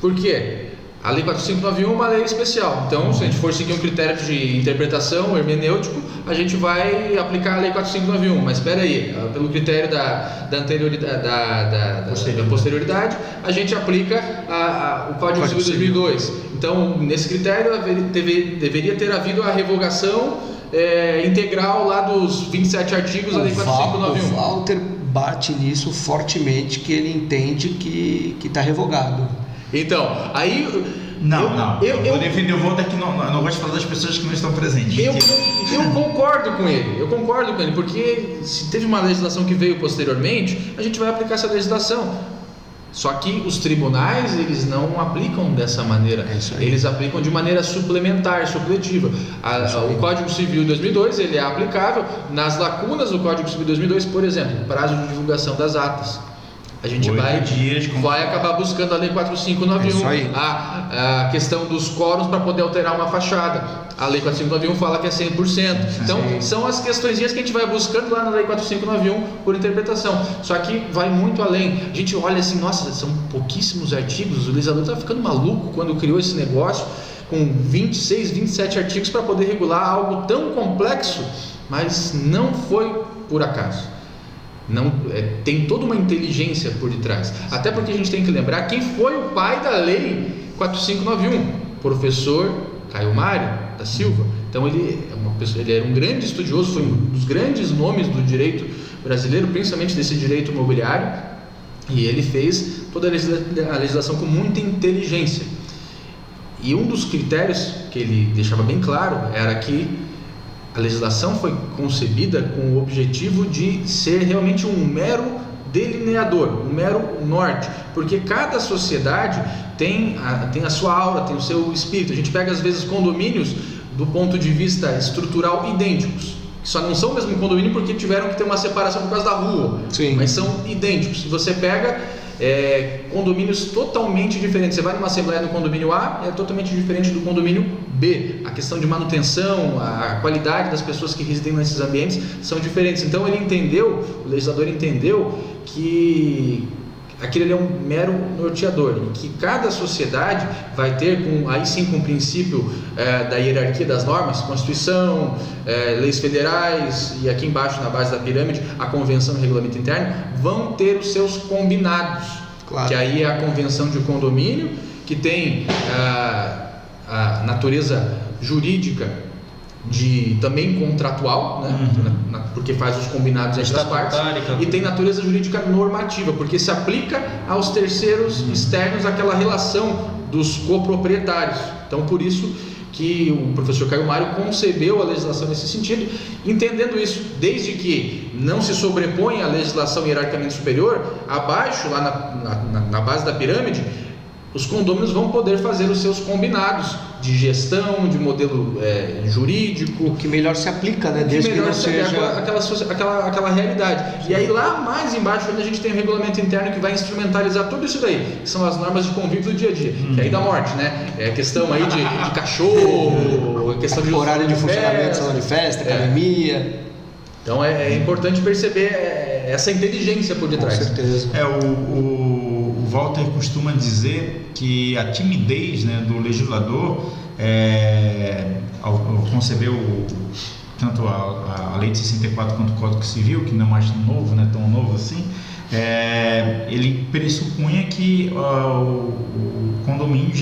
Por quê? A Lei 4591 é uma lei especial, então se a gente for seguir um critério de interpretação hermenêutico, a gente vai aplicar a Lei 4591, mas espera aí, pelo critério da anterioridade, da posterioridade, a gente aplica o Código Civil 2002. Então, nesse critério, deveria ter havido a revogação integral lá dos 27 artigos da Lei 4591. O Walter bate nisso fortemente, que ele entende que está revogado. Então, aí... Eu vou defender o voto aqui, não gosto de falar das pessoas que não estão presentes. Eu concordo com ele, porque se teve uma legislação que veio posteriormente, a gente vai aplicar essa legislação. Só que os tribunais, eles não aplicam dessa maneira, eles aplicam de maneira suplementar, supletiva. O Código Civil 2002, ele é aplicável nas lacunas do Código Civil 2002, por exemplo, prazo de divulgação das atas. A gente vai acabar buscando a Lei 4591, a questão dos quóruns para poder alterar uma fachada. A Lei 4591 fala que é 100%. Então, são as questõezinhas que a gente vai buscando lá na Lei 4591 por interpretação. Só que vai muito além. A gente olha assim, nossa, são pouquíssimos artigos. O legislador está ficando maluco quando criou esse negócio com 26, 27 artigos para poder regular algo tão complexo, mas não foi por acaso. Tem toda uma inteligência por detrás. Até porque a gente tem que lembrar quem foi o pai da Lei 4591, professor Caio Mário da Silva. Então ele era um grande estudioso, foi um dos grandes nomes do direito brasileiro, principalmente desse direito imobiliário, e ele fez toda a legislação com muita inteligência. E um dos critérios que ele deixava bem claro era que a legislação foi concebida com o objetivo de ser realmente um mero delineador, um mero norte, porque cada sociedade tem a sua aura, tem o seu espírito. A gente pega às vezes condomínios do ponto de vista estrutural idênticos, que só não são o mesmo condomínio porque tiveram que ter uma separação por causa da rua, mas são idênticos. Se você pega condomínios totalmente diferentes, você vai numa assembleia no condomínio A, é totalmente diferente do condomínio B. A questão de manutenção, a qualidade das pessoas que residem nesses ambientes são diferentes. Então o legislador entendeu que aquilo ali é um mero norteador, e que cada sociedade vai ter, aí sim com o princípio da hierarquia das normas, Constituição, leis federais, e aqui embaixo na base da pirâmide a Convenção e Regulamento Interno, vão ter os seus combinados, que aí é a Convenção de Condomínio, que tem a natureza jurídica também contratual, né? Porque faz os combinados entre as partes, e tem natureza jurídica normativa, porque se aplica aos terceiros externos aquela relação dos coproprietários. Então, por isso que o professor Caio Mário concebeu a legislação nesse sentido, entendendo isso, desde que não se sobrepõe a legislação hierarquicamente superior, abaixo, lá na base da pirâmide, os condôminos vão poder fazer os seus combinados de gestão, de modelo jurídico. O que melhor se aplica, né? Desde que não seja aquela realidade. Sim. E aí lá mais embaixo ainda a gente tem o regulamento interno que vai instrumentalizar tudo isso daí, que são as normas de convívio do dia a dia. Que aí da morte, né? É questão aí de cachorro, questão de horário de funcionamento, salão de festa, academia. Então é importante perceber essa inteligência por detrás. Com certeza. O Walter costuma dizer que a timidez, né, do legislador ao conceber tanto a Lei de 64 quanto o Código Civil, que não é mais novo, não é tão novo assim, ele pressupunha que o condomínio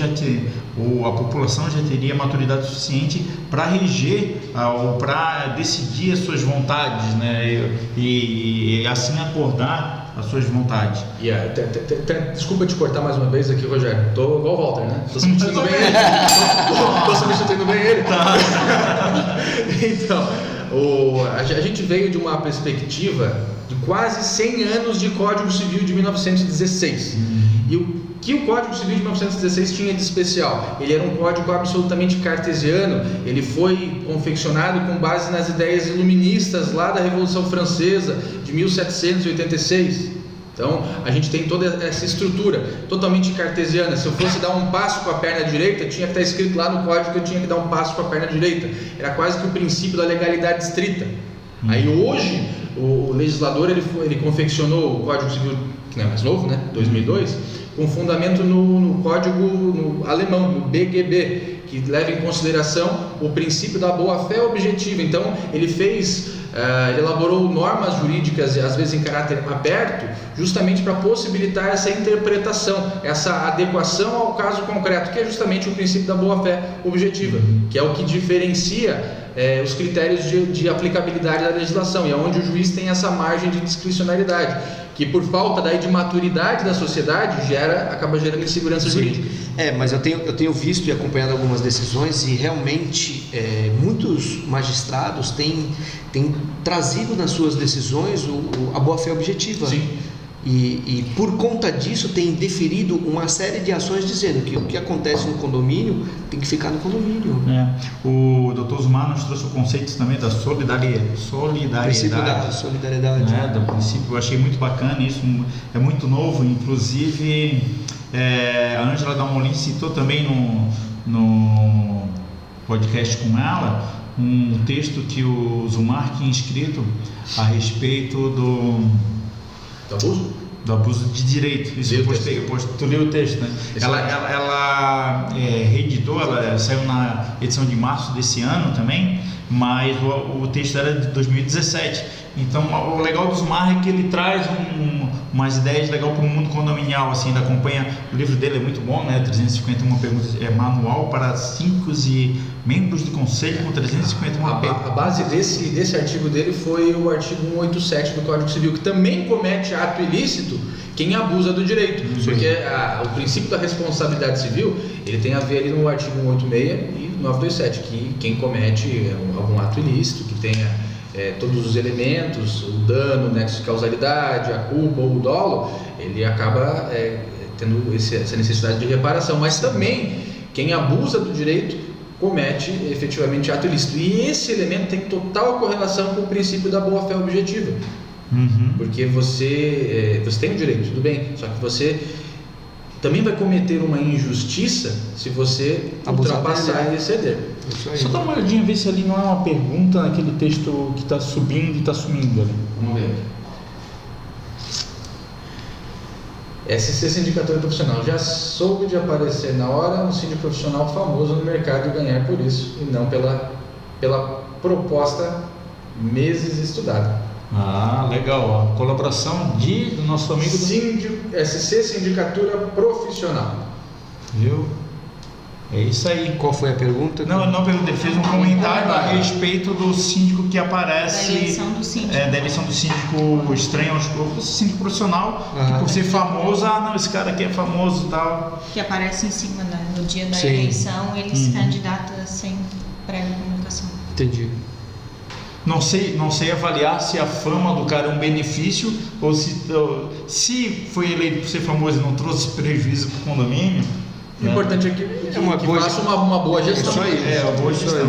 a população já teria maturidade suficiente para reger ou para decidir as suas vontades, né, e assim acordar as suas vontades. Desculpa te cortar mais uma vez aqui, Rogério. Tô igual o Walter, né? Tô substituindo bem ele. Tô substituindo bem ele. Tá. Então, a gente veio de uma perspectiva de quase 100 anos de Código Civil de 1916. E o que o Código Civil de 1916 tinha de especial? Ele era um código absolutamente cartesiano, ele foi confeccionado com base nas ideias iluministas lá da Revolução Francesa de 1786. Então, a gente tem toda essa estrutura totalmente cartesiana. Se eu fosse dar um passo com a perna direita, tinha que estar escrito lá no código que eu tinha que dar um passo com a perna direita. Era quase que o princípio da legalidade estrita. Aí hoje, o legislador ele confeccionou o Código Civil, que não é mais novo, né? 2002, com fundamento no código alemão, no BGB, que leva em consideração o princípio da boa-fé objetiva. Então, ele elaborou normas jurídicas, às vezes em caráter aberto, justamente para possibilitar essa interpretação, essa adequação ao caso concreto, que é justamente o princípio da boa-fé objetiva, que é o que diferencia os critérios de aplicabilidade da legislação, e é onde o juiz tem essa margem de discricionariedade, que por falta daí de maturidade da sociedade acaba gerando insegurança jurídica. Mas eu tenho visto e acompanhado algumas decisões, e realmente muitos magistrados têm trazido nas suas decisões a boa-fé objetiva. Sim. E por conta disso tem deferido uma série de ações dizendo que o que acontece no condomínio tem que ficar no condomínio. O Dr. Zumar nos trouxe o conceito também da solidariedade. Princípio da solidariedade. Do princípio, eu achei muito bacana, isso é muito novo. Inclusive, a Ângela Dalmolin citou também no podcast com ela um texto que o Zumar tinha escrito a respeito do abuso de direito. Isso eu postei, tu leu o texto, né? Ela reeditou, ela saiu na edição de março desse ano também, mas o texto era de 2017. Então, o legal do Zumar é que ele traz umas ideias legais para o mundo condominial, assim. Ele acompanha, o livro dele é muito bom, né? 351 perguntas, manual para síndicos e membros do conselho com 351 perguntas. A base desse artigo dele foi o artigo 187 do Código Civil, que também comete ato ilícito quem abusa do direito. Porque o princípio da responsabilidade civil, ele tem a ver ali no artigo 186 e 927, que quem comete algum ato ilícito, que tenha todos os elementos, o dano, o nexo de causalidade, a culpa ou o dolo, ele acaba tendo essa necessidade de reparação. Mas também, quem abusa do direito comete efetivamente ato ilícito. E esse elemento tem total correlação com o princípio da boa-fé objetiva. Porque você tem o direito, tudo bem, só que você também vai cometer uma injustiça se você ultrapassar e exceder. Só dá uma olhadinha, ver se ali não é uma pergunta naquele texto que está subindo e está sumindo ali. Vamos ver. SC Sindicatura Profissional. Já soube de aparecer na hora um síndico profissional famoso no mercado e ganhar por isso, e não pela proposta meses estudada. Legal. A colaboração do nosso amigo SC Sindicatura Profissional. Viu? É isso aí. Qual foi a pergunta? Não perguntei, ele fez um comentário a respeito do síndico que aparece. Da eleição do síndico. Da eleição do síndico estranho aos corpos, síndico profissional, que por ser famoso, esse cara aqui é famoso e tal. Que aparece em cima, no dia da eleição, ele se candidata sem prévia comunicação. Entendi. Não sei avaliar se a fama do cara é um benefício ou se foi eleito por ser famoso e não trouxe prejuízo para o condomínio. O importante é que faça uma boa gestão. Isso aí, uma boa gestão.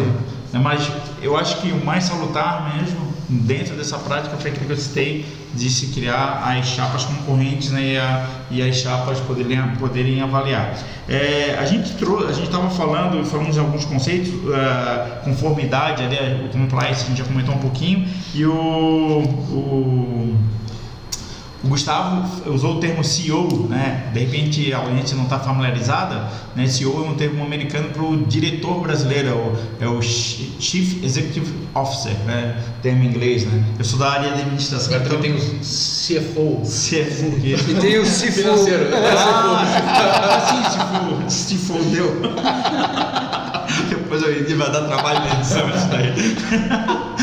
Mas eu acho que o mais salutar mesmo, dentro dessa prática, foi aquilo que eu citei, de se criar as chapas concorrentes, né, e as chapas poderem avaliar. A gente estava falamos de alguns conceitos, conformidade, o compliance, a gente já comentou um pouquinho, e o Gustavo usou o termo CEO, né? De repente a audiência não está familiarizada, né? CEO é um termo americano para o diretor brasileiro, é o Chief Executive Officer, né? Termo em inglês, né? Eu sou da área de administração. Agora também tem o CFO. E tem o CFO. Se fodeu. Depois vai dar trabalho na edição isso daí.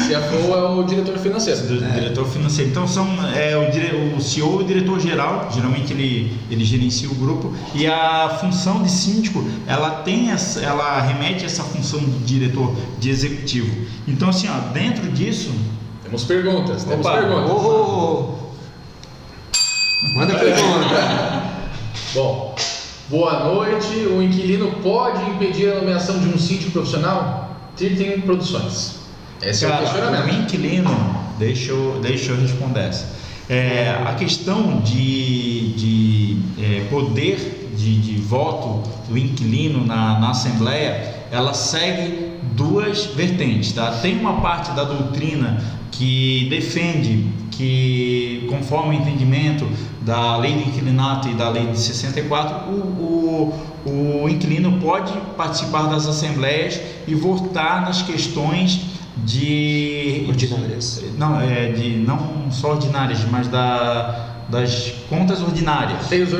CFO é o diretor financeiro. Diretor financeiro. Então o CEO é o diretor geral, geralmente ele gerencia o grupo, e a função de síndico, ela remete a essa função de diretor, de executivo. Então assim, dentro disso... Temos perguntas. Manda pergunta. Bom, boa noite. O inquilino pode impedir a nomeação de um síndico profissional? Tirtem Produções. Esse é o questionamento. O inquilino, deixa eu responder essa. A questão de poder de voto do inquilino na Assembleia, ela segue duas vertentes, tá? Tem uma parte da doutrina que defende que, conforme o entendimento da lei do inquilinato e da lei de 64, o inquilino pode participar das assembleias e votar nas questões ordinárias. Não só ordinárias, mas das contas ordinárias. Rateios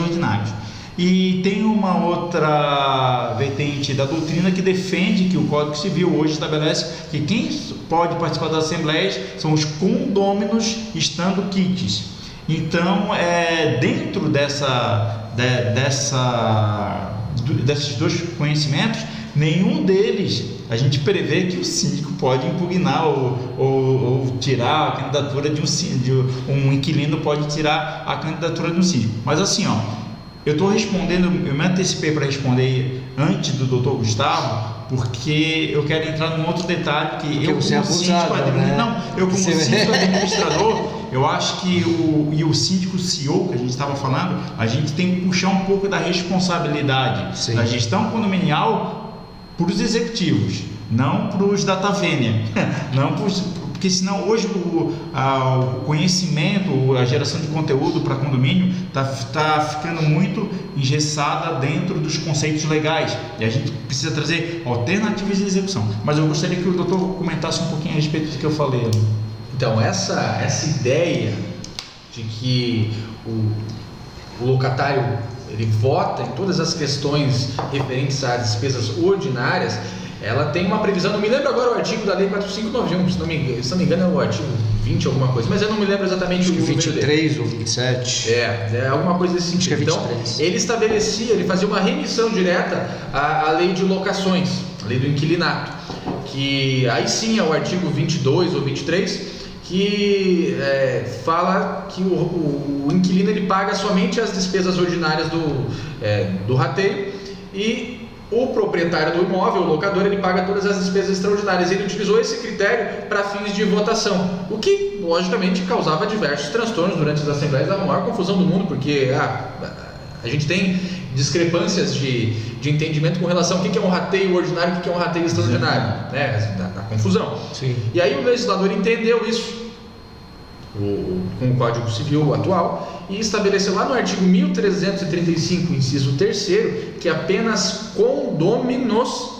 ordinários. E tem uma outra vertente da doutrina que defende que o Código Civil hoje estabelece que quem pode participar das assembleias são os condôminos estando quites. Então, dentro desses dois conhecimentos, nenhum deles a gente prevê que o síndico pode impugnar ou tirar a candidatura de um inquilino pode tirar a candidatura de um síndico. Mas assim, eu estou respondendo, eu me antecipei para responder antes do Dr. Gustavo, porque eu quero entrar num outro detalhe que eu como síndico administrador, eu acho que o síndico CEO que a gente estava falando, a gente tem que puxar um pouco da responsabilidade da gestão condominial para os executivos, não para os data vênia, porque senão hoje o conhecimento, a geração de conteúdo para condomínio está ficando muito engessada dentro dos conceitos legais, e a gente precisa trazer alternativas de execução. Mas eu gostaria que o doutor comentasse um pouquinho a respeito do que eu falei. Então, essa ideia de que o locatário ele vota em todas as questões referentes às despesas ordinárias, ela tem uma previsão, não me lembro agora o artigo da lei 4591, se não me engano é o artigo 20 alguma coisa, mas eu não me lembro exatamente o 23 ou 27. É alguma coisa desse sentido. Acho que é 23. Então, ele fazia uma remissão direta à lei de locações, a lei do inquilinato, que aí sim é o artigo 22 ou 23, que fala que o inquilino ele paga somente as despesas ordinárias do rateio, e o proprietário do imóvel, o locador, ele paga todas as despesas extraordinárias. Ele utilizou esse critério para fins de votação, o que logicamente causava diversos transtornos durante as assembleias, a maior confusão do mundo, porque a gente tem discrepâncias de entendimento com relação ao que é um rateio ordinário e o que é um rateio extraordinário, né? Da confusão. Sim. E aí o legislador entendeu isso com o Código Civil atual e estabeleceu lá no artigo 1335, inciso 3º, que apenas condôminos,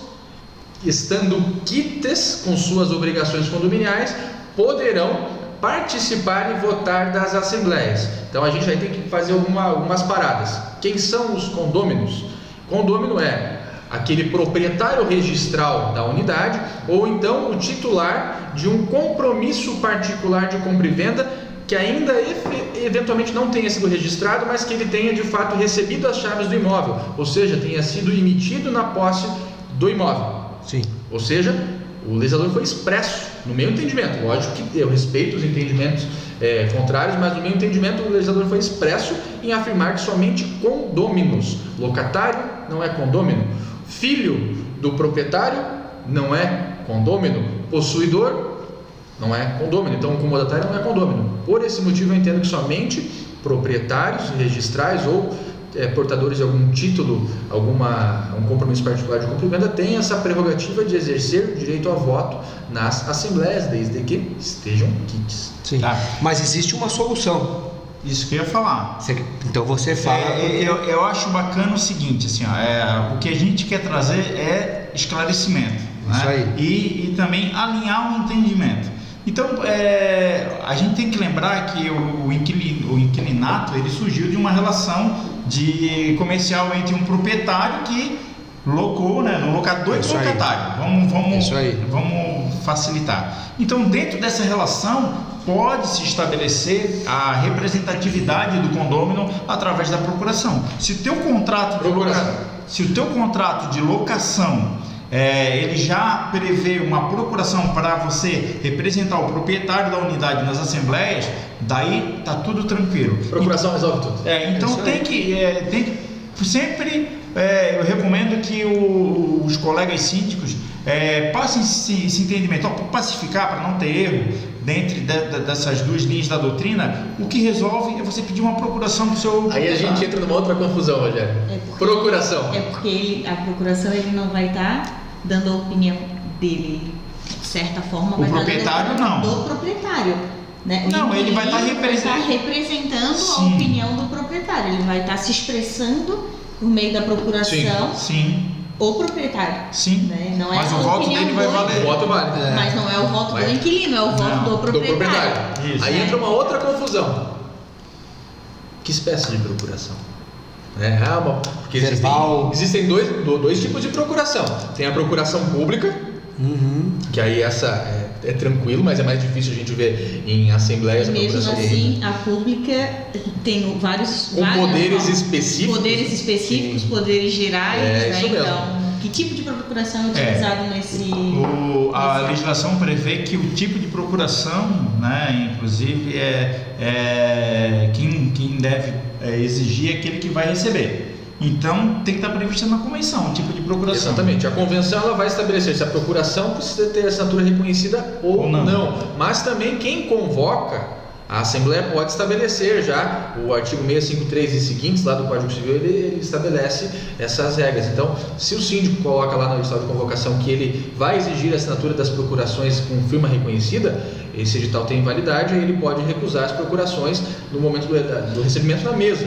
estando quites com suas obrigações condominiais, poderão participar e votar das assembleias. Então a gente vai ter que fazer algumas paradas. Quem são os condôminos? Condômino é aquele proprietário registral da unidade, ou então o titular de um compromisso particular de compra e venda que ainda eventualmente não tenha sido registrado, mas que ele tenha de fato recebido as chaves do imóvel, ou seja, tenha sido emitido na posse do imóvel. Sim. Ou seja, o legislador foi expresso no meu entendimento. Lógico que eu respeito os entendimentos contrários, mas no meu entendimento o legislador foi expresso em afirmar que somente condôminos, locatário não é condômino, filho do proprietário não é condômino, possuidor não é condômino, então o comodatário não é condômino. Por esse motivo eu entendo que somente proprietários registrais ou portadores de algum título, um compromisso particular de compra e venda têm essa prerrogativa de exercer o direito a voto nas assembleias, desde que estejam quites. Sim. Tá. Mas existe uma solução. Isso que eu ia falar. Então você fala. Eu acho bacana o seguinte, assim, o que a gente quer trazer é esclarecimento, isso, né? aí. E também alinhar o entendimento. Então, a gente tem que lembrar que o inquilinato ele surgiu de uma relação comercial entre um proprietário que locou, né, no locador e proprietário. Vamos facilitar. Então, dentro dessa relação, pode-se estabelecer a representatividade do condômino através da procuração. Se o teu contrato de locação ele já prevê uma procuração para você representar o proprietário da unidade nas assembleias, daí tá tudo tranquilo. Procuração resolve tudo. Então tem que sempre eu recomendo que os colegas síndicos passem esse entendimento, para pacificar, para não ter erro dentro dessas duas linhas da doutrina. O que resolve é você pedir uma procuração do seu. Aí a gente entra numa outra confusão, Rogério. Procuração. Porque a procuração ele não vai estar dando a opinião dele de certa forma. O proprietário não. Do proprietário. Né? Não, ele vai estar representando a opinião do proprietário. Ele vai estar se expressando por meio da procuração. Sim. O proprietário. Sim. Né? Não é mas o voto dele vai valer. O voto vale. Mas não é o voto do inquilino, é o voto do proprietário. Isso. Aí entra uma outra confusão. Que espécie de procuração? Porque existem dois tipos de procuração. Tem a procuração pública, que aí essa é tranquilo, mas é mais difícil a gente ver em assembleias. Mesmo assim, a pública tem vários poderes específicos. Poderes específicos, poderes gerais, né? Então, que tipo de procuração é utilizado nesse... A legislação prevê que o tipo de procuração, né, inclusive, quem deve exigir é aquele que vai receber. Então, tem que estar previsto na convenção o tipo de procuração. Exatamente. A convenção ela vai estabelecer se a procuração precisa ter assinatura reconhecida ou não. Mas também quem convoca, a Assembleia pode estabelecer já, o artigo 653 e seguintes lá do Código Civil, ele estabelece essas regras. Então, se o síndico coloca lá no edital de convocação que ele vai exigir a assinatura das procurações com firma reconhecida, esse edital tem validade e ele pode recusar as procurações no momento do recebimento na mesa.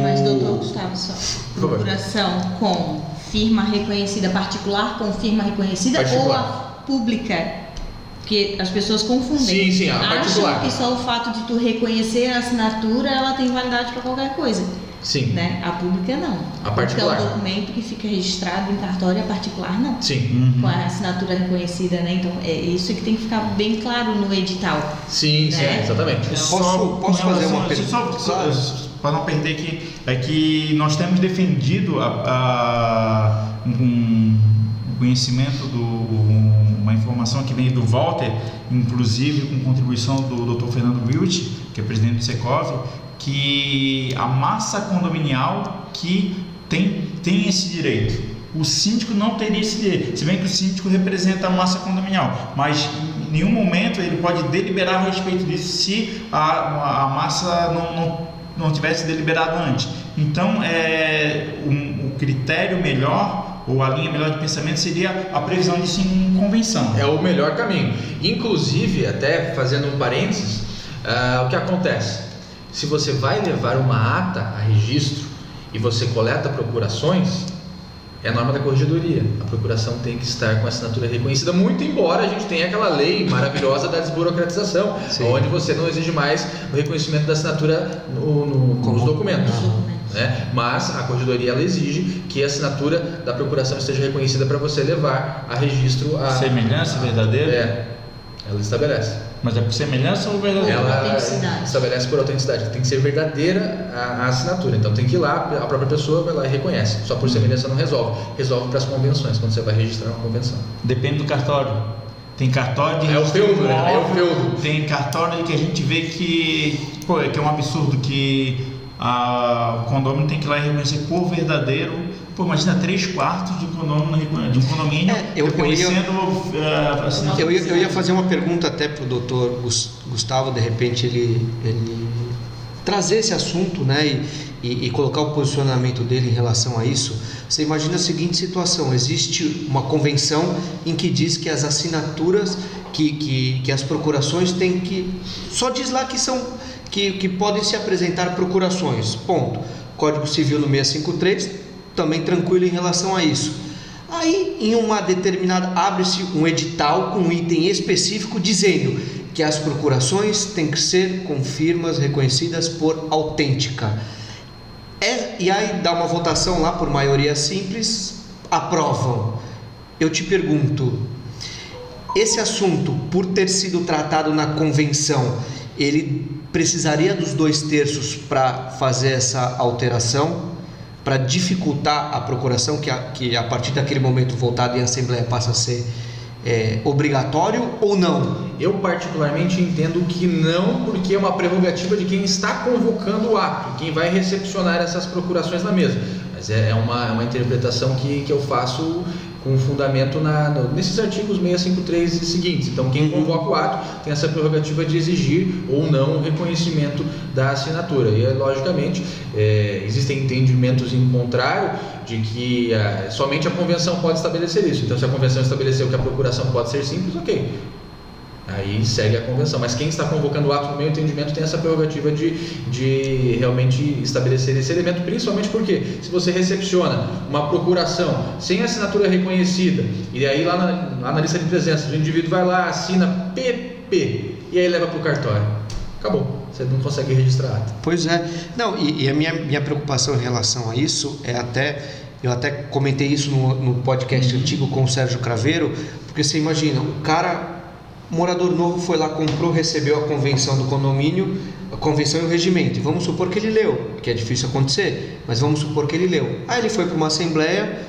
Mas, doutor Gustavo, só procuração com firma reconhecida particular com firma reconhecida ou a pública? Porque as pessoas confundem. Sim, a particular. Acham que só o fato de tu reconhecer a assinatura, ela tem validade para qualquer coisa. Sim. Né? A pública não. A particular. Porque é um documento que fica registrado em cartório, a particular não. Sim. Com a assinatura reconhecida, né? Então, é isso que tem que ficar bem claro no edital. Sim, né? Exatamente. Então, posso fazer uma pergunta? Para não perder que nós temos defendido um conhecimento uma informação que vem do Walter, inclusive com contribuição do Dr. Fernando Wilt, que é presidente do Secov, que a massa condominial que tem esse direito. O síndico não teria esse direito, se bem que o síndico representa a massa condominial, mas em nenhum momento ele pode deliberar a respeito disso se a massa não tivesse deliberado antes. Então, o critério melhor ou a linha melhor de pensamento seria a previsão disso em convenção. É o melhor caminho. Inclusive, até fazendo um parênteses, o que acontece? Se você vai levar uma ata a registro e você coleta procurações, é a norma da corregedoria. A procuração tem que estar com a assinatura reconhecida, muito embora a gente tenha aquela lei maravilhosa da desburocratização, onde você não exige mais o reconhecimento da assinatura nos documentos. Né? Mas a corregedoria ela exige que a assinatura da procuração esteja reconhecida para você levar a registro a semelhança verdadeira. Ela estabelece. Mas é por semelhança ou verdadeira? Ela estabelece por autenticidade. Tem que ser verdadeira a assinatura. Então tem que ir lá, a própria pessoa vai lá e reconhece. Só por semelhança não resolve. Resolve para as convenções, quando você vai registrar uma convenção. Depende do cartório. tem cartório de É o feudo, né? É o feudo. Tem cartório que a gente vê que é um absurdo que o condômino tem que ir lá e reconhecer por verdadeiro. Pô, imagina 3/4 de um condomínio reconhecendo. Eu ia fazer uma pergunta até para o doutor Gustavo, de repente ele trazer esse assunto, né, e colocar o posicionamento dele em relação a isso. Você imagina a seguinte situação: existe uma convenção em que diz que as assinaturas, que as procurações têm que, só diz lá que podem se apresentar procurações, ponto. Código Civil no 653 também tranquilo em relação a isso. Aí em uma determinada, abre-se um edital com um item específico dizendo que as procurações têm que ser com firmas reconhecidas por autêntica. E aí dá uma votação lá por maioria simples, aprovam. Eu te pergunto, esse assunto, por ter sido tratado na convenção, ele precisaria dos 2/3 para fazer essa alteração, para dificultar a procuração, que a partir daquele momento votado em Assembleia passa a ser obrigatório, ou não? Eu particularmente entendo que não, porque é uma prerrogativa de quem está convocando o ato, quem vai recepcionar essas procurações na mesa. Mas é uma interpretação que eu faço com fundamento nesses artigos 653 e seguintes. Então quem convoca o ato tem essa prerrogativa de exigir ou não o reconhecimento da assinatura. E logicamente existem entendimentos em contrário de que somente a convenção pode estabelecer isso. Então se a convenção estabeleceu que a procuração pode ser simples, ok, aí segue a convenção. Mas quem está convocando o ato, no meu entendimento, tem essa prerrogativa de realmente estabelecer esse elemento, principalmente porque se você recepciona uma procuração sem assinatura reconhecida, e aí lá na lista de presença o indivíduo vai lá, assina PP, e aí leva para o cartório, acabou, você não consegue registrar ato. Pois é. Não, e a minha preocupação em relação a isso eu até comentei isso no podcast antigo com o Sérgio Craveiro, porque você imagina, o cara, morador novo, foi lá, comprou, recebeu a convenção do condomínio, a convenção e o regimento, e vamos supor que ele leu, que é difícil acontecer, mas vamos supor que ele leu. Aí ele foi para uma assembleia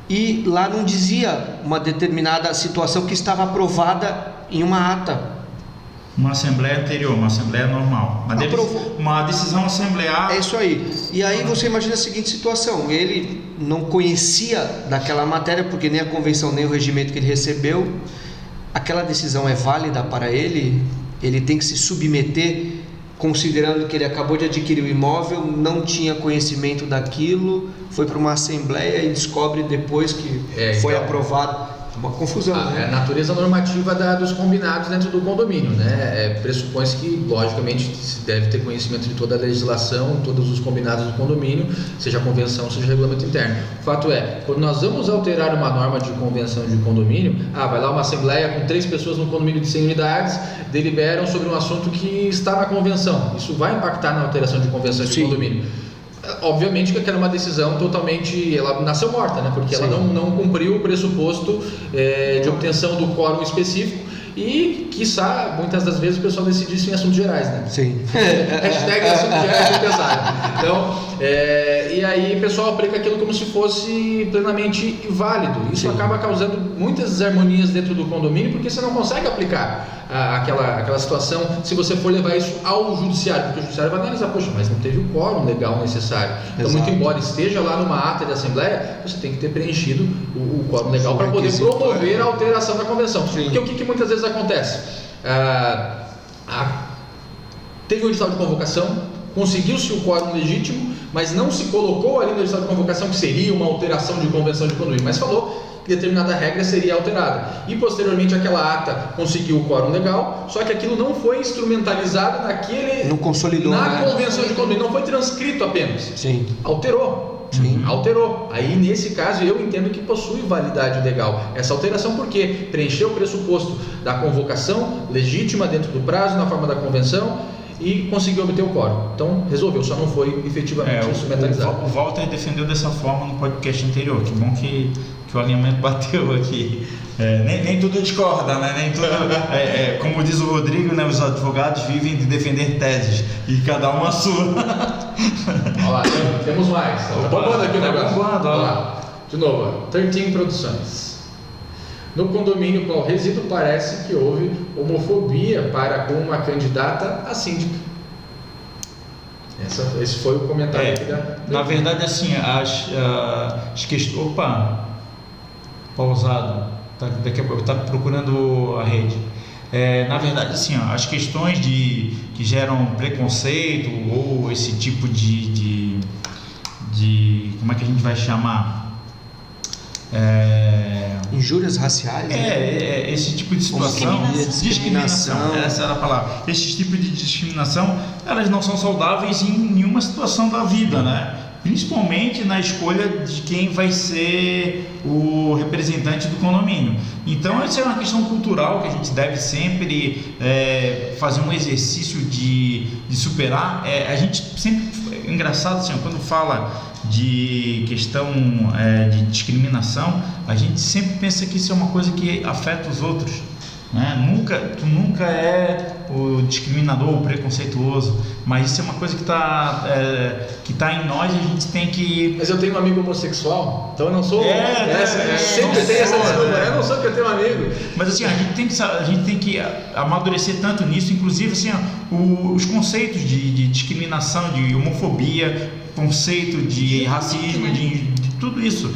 e lá não dizia uma determinada situação que estava aprovada em uma ata. Uma assembleia anterior, uma assembleia normal, uma decisão assemblear. É isso aí. E aí você imagina a seguinte situação: ele não conhecia daquela matéria, porque nem a convenção nem o regimento que ele recebeu. Aquela decisão é válida para ele, ele tem que se submeter, considerando que ele acabou de adquirir o imóvel, não tinha conhecimento daquilo, foi para uma assembleia e descobre depois que foi aprovado. Uma confusão, né? A natureza normativa dos combinados dentro do condomínio, né? Pressupõe-se que, logicamente, se deve ter conhecimento de toda a legislação, todos os combinados do condomínio, seja convenção, seja regulamento interno. O fato é, quando nós vamos alterar uma norma de convenção de condomínio, vai lá uma assembleia com 3 pessoas no condomínio de 100 unidades, deliberam sobre um assunto que está na convenção. Isso vai impactar na alteração de convenções de condomínio. Obviamente que aquela é uma decisão totalmente, ela nasceu morta, né? Porque ela não cumpriu o pressuposto de obtenção do quórum específico e, quiçá, muitas das vezes o pessoal decide isso em assuntos gerais, né? Sim. Hashtag assuntos gerais do pesado. Então, e aí o pessoal aplica aquilo como se fosse plenamente inválido. Isso acaba causando muitas desarmonias dentro do condomínio, porque você não consegue aplicar aquela situação se você for levar isso ao judiciário, porque o judiciário vai analisar, poxa, mas não teve o quórum legal necessário. Então, muito embora esteja lá numa ata de assembleia, você tem que ter preenchido o quórum legal para poder promover a alteração da convenção. Porque o que muitas vezes acontece? Teve um edital de convocação, conseguiu-se o quórum legítimo, mas não se colocou ali no edital de convocação que seria uma alteração de convenção de condomínio, mas falou que determinada regra seria alterada. E posteriormente aquela ata conseguiu o quórum legal, só que aquilo não foi instrumentalizado não consolidou, na convenção de condomínio, não foi transcrito apenas. Sim. Alterou. Alterou. Aí nesse caso eu entendo que possui validade legal essa alteração, porque preencheu o pressuposto da convocação legítima dentro do prazo, na forma da convenção, e conseguiu obter o quórum. Então resolveu, só não foi efetivamente instrumentalizado. O Walter defendeu dessa forma no podcast anterior. Que bom que o alinhamento bateu aqui. Nem tudo discorda, né? Nem tudo, como diz o Rodrigo, né? Os advogados vivem de defender teses e cada uma a sua. Olha lá, temos mais. Tá bombando aqui o negócio. Olha lá. De novo, 13 Produções. No condomínio qual resido, parece que houve homofobia para com uma candidata a síndica. Esse foi o comentário aqui da... Na verdade, assim, as questões... Opa! Pausado. Daqui a pouco, tá procurando a rede. Na verdade, assim, as questões que geram preconceito ou esse tipo de como é que a gente vai chamar? Injúrias raciais, né? Esse tipo de situação, discriminação, essa era a palavra. Esse tipo de discriminação, elas não são saudáveis em nenhuma situação da vida, né? Principalmente na escolha de quem vai ser o representante do condomínio. Então, essa é uma questão cultural que a gente deve sempre fazer um exercício de superar. A gente sempre, engraçado assim, quando fala de questão de discriminação, a gente sempre pensa que isso é uma coisa que afeta os outros, né? Tu nunca é o discriminador, o preconceituoso, mas isso é uma coisa que tá em nós e a gente tem que... Mas eu tenho um amigo homossexual, então eu não sou... sempre tem essa desculpa, eu não sou que eu tenho um amigo. Mas assim, a gente tem que amadurecer tanto nisso, inclusive assim, os conceitos de discriminação, de homofobia, conceito de racismo, de tudo isso.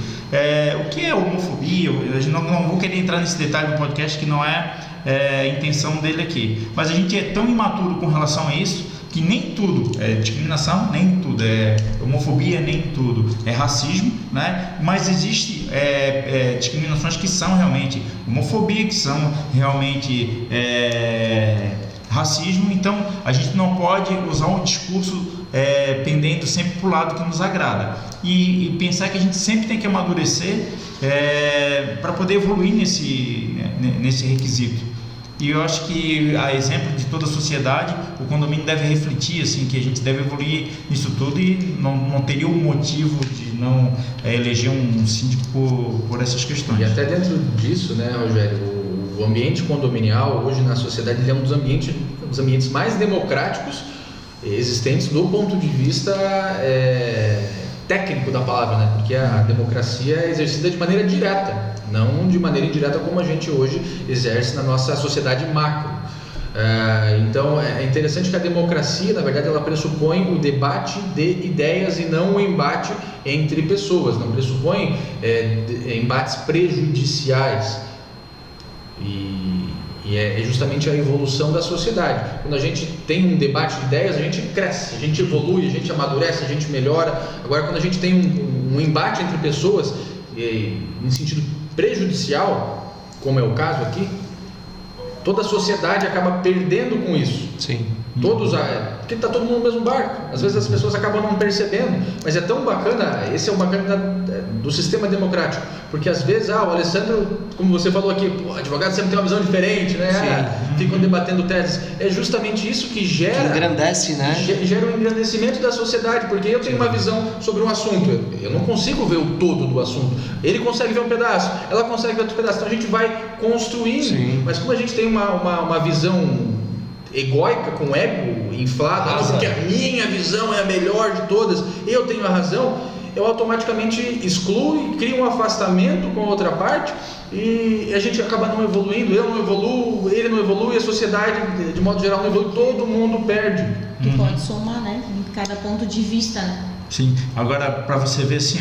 O que é homofobia? Eu não vou querer entrar nesse detalhe no podcast, que não é a intenção dele aqui. Mas a gente é tão imaturo com relação a isso, que nem tudo é discriminação, nem tudo é homofobia, nem tudo é racismo, né? Mas existe discriminações que são realmente homofobia, que são realmente racismo. Então a gente não pode usar um discurso pendendo sempre para o lado que nos agrada e pensar que a gente sempre tem que amadurecer para poder evoluir nesse requisito. E eu acho que, a exemplo de toda a sociedade, o condomínio deve refletir assim, que a gente deve evoluir nisso tudo e não teria um motivo de não eleger um síndico por essas questões. E até dentro disso, né, Rogério, o ambiente condominial hoje na sociedade ele é um dos ambientes mais democráticos existentes do ponto de vista técnico da palavra, né? Porque a democracia é exercida de maneira direta, não de maneira indireta como a gente hoje exerce na nossa sociedade macro. Então é interessante que a democracia, na verdade, ela pressupõe o debate de ideias e não o embate entre pessoas, não pressupõe embates prejudiciais. E é justamente a evolução da sociedade. Quando a gente tem um debate de ideias, a gente cresce, a gente evolui, a gente amadurece, a gente melhora. Agora, quando a gente tem um embate entre pessoas em sentido prejudicial, como é o caso aqui, toda a sociedade acaba perdendo com isso. Sim. Porque está todo mundo no mesmo barco. Às vezes as pessoas acabam não percebendo, mas é tão bacana, esse é o bacana do sistema democrático, porque às vezes, o Alessandro, como você falou aqui, o advogado sempre tem uma visão diferente, né? Ficam debatendo teses. É justamente isso que gera... Que engrandece, né? Gera um engrandecimento da sociedade, porque eu tenho uma visão sobre um assunto, eu não consigo ver o todo do assunto, ele consegue ver um pedaço, ela consegue ver outro pedaço, então a gente vai construindo. Sim. Mas como a gente tem uma visão egóica, com ego inflado, porque a minha visão é a melhor de todas, eu tenho a razão, eu automaticamente excluo e crio um afastamento com a outra parte e a gente acaba não evoluindo, eu não evoluo, ele não evolui, a sociedade de modo geral não evolui, todo mundo perde. Tu pode somar, né, em cada ponto de vista, né? Sim, agora para você ver assim,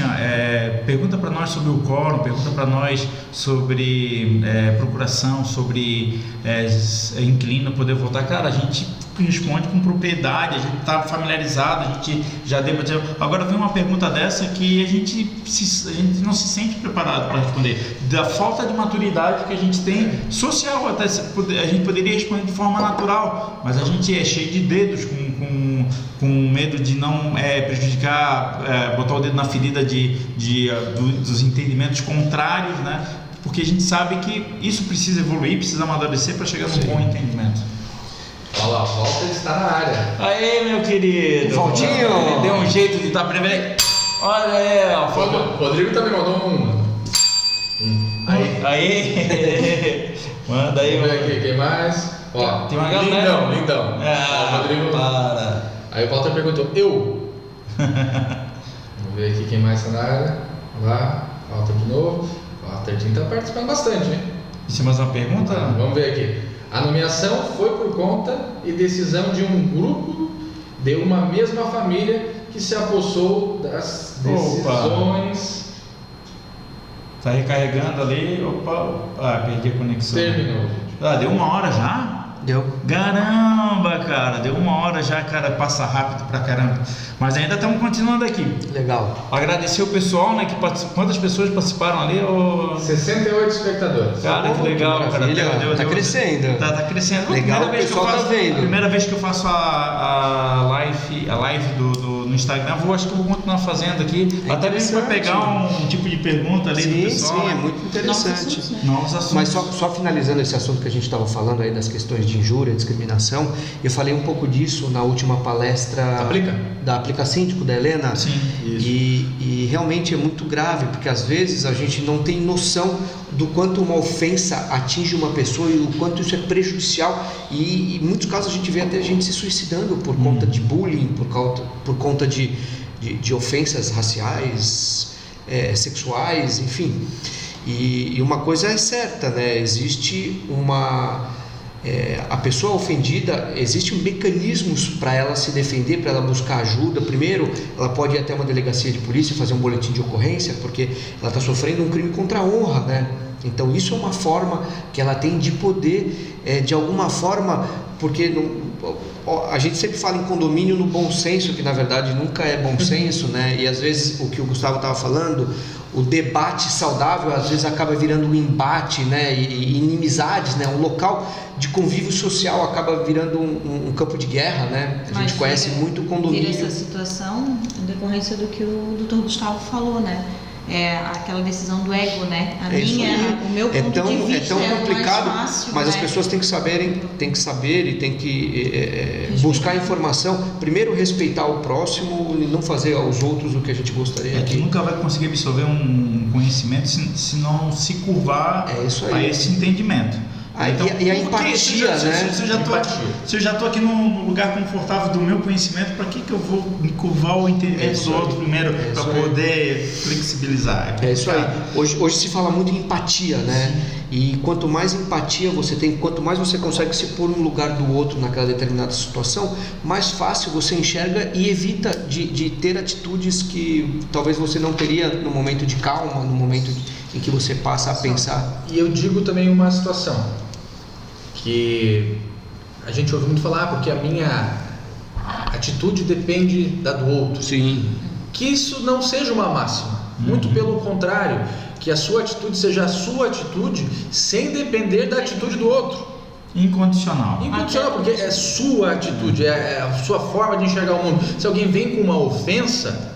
pergunta para nós sobre o quórum, pergunta para nós sobre procuração, sobre inquilino poder votar. Cara, a gente responde com propriedade, a gente está familiarizado, a gente já debateu. Agora vem uma pergunta dessa que a gente não se sente preparado para responder, da falta de maturidade que a gente tem social. Até a gente poderia responder de forma natural, mas a gente é cheio de dedos, com medo de não prejudicar, botar o dedo na ferida dos entendimentos contrários, né? Porque a gente sabe que isso precisa evoluir, precisa amadurecer para chegar num bom entendimento. Olha lá, o Walter está na área. Aê, meu querido! Valtinho! Ele deu um jeito de estar primeiro. Olha aí, ó. O Rodrigo também mandou um. Aí! Manda aí, vamos ver aqui, quem mais? Ó, tem uma galera. Lindão. O Rodrigo. Para. Aí o Walter perguntou, eu? Vamos ver aqui quem mais está na área. Vamos lá, Walter de novo. O Walter está participando bastante, hein? Isso é mais uma pergunta? Vamos ver aqui. A nomeação foi por conta e decisão de um grupo de uma mesma família que se apossou das decisões. Tá recarregando ali. Perdi a conexão. Terminou. Deu 1 hora já? Deu. Caramba, cara, deu 1 hora já, cara, passa rápido pra caramba. Mas ainda estamos continuando aqui. Legal. Agradecer o pessoal, né, que quantas pessoas participaram ali? 68 espectadores. Cara, que legal, cara. Tá crescendo. Tá crescendo. Legal, o pessoal tá vendo. Primeira vez que eu faço a live no Instagram, acho que eu vou continuar fazendo aqui. Até mesmo para pegar um tipo de pergunta ali do pessoal. Sim, é muito interessante. Novos assuntos. Mas só finalizando esse assunto que a gente estava falando aí das questões de injúria, discriminação, eu falei um pouco disso na última palestra da Aplica Síndico, da Helena. Sim, isso. E realmente é muito grave, porque às vezes a gente não tem noção do quanto uma ofensa atinge uma pessoa e o quanto isso é prejudicial, e em muitos casos a gente vê até gente se suicidando por conta de bullying, por conta de ofensas raciais, sexuais, enfim. E uma coisa é certa, né? Existe a pessoa ofendida, existem mecanismos para ela se defender, para ela buscar ajuda. Primeiro, ela pode ir até uma delegacia de polícia, fazer um boletim de ocorrência, porque ela está sofrendo um crime contra a honra, né? Então isso é uma forma que ela tem de poder, de alguma forma, porque a gente sempre fala em condomínio no bom senso, que na verdade nunca é bom senso, né? E às vezes o que o Gustavo estava falando, o debate saudável às vezes acaba virando um embate, né? E inimizades, né? Um local de convívio social acaba virando um campo de guerra, né? A gente conhece muito condomínio. Essa situação em decorrência do que o Dr. Gustavo falou, né? Aquela decisão do ego, né? O meu ponto de vista é tão complicado, mais fácil, mas né? as pessoas têm que saber e têm que buscar informação. Primeiro, respeitar o próximo e não fazer aos outros o que a gente gostaria. Que nunca vai conseguir absorver um conhecimento se não se curvar a esse entendimento. Então, e a empatia, né? Se eu já estou aqui num lugar confortável do meu conhecimento, para que eu vou me curvar o entendimento do outro primeiro para poder flexibilizar? É isso aí. Hoje se fala muito em empatia, né? E quanto mais empatia você tem, quanto mais você consegue se pôr no lugar do outro naquela determinada situação, mais fácil você enxerga e evita de ter atitudes que talvez você não teria no momento de calma, no momento em que você passa a pensar. E eu digo também uma situação que a gente ouve muito falar, porque a minha atitude depende da do outro. Sim. Que isso não seja uma máxima. Muito pelo contrário, que a sua atitude seja a sua atitude sem depender da atitude do outro. Incondicional. Incondicional, porque é sua atitude, é a sua forma de enxergar o mundo. Se alguém vem com uma ofensa,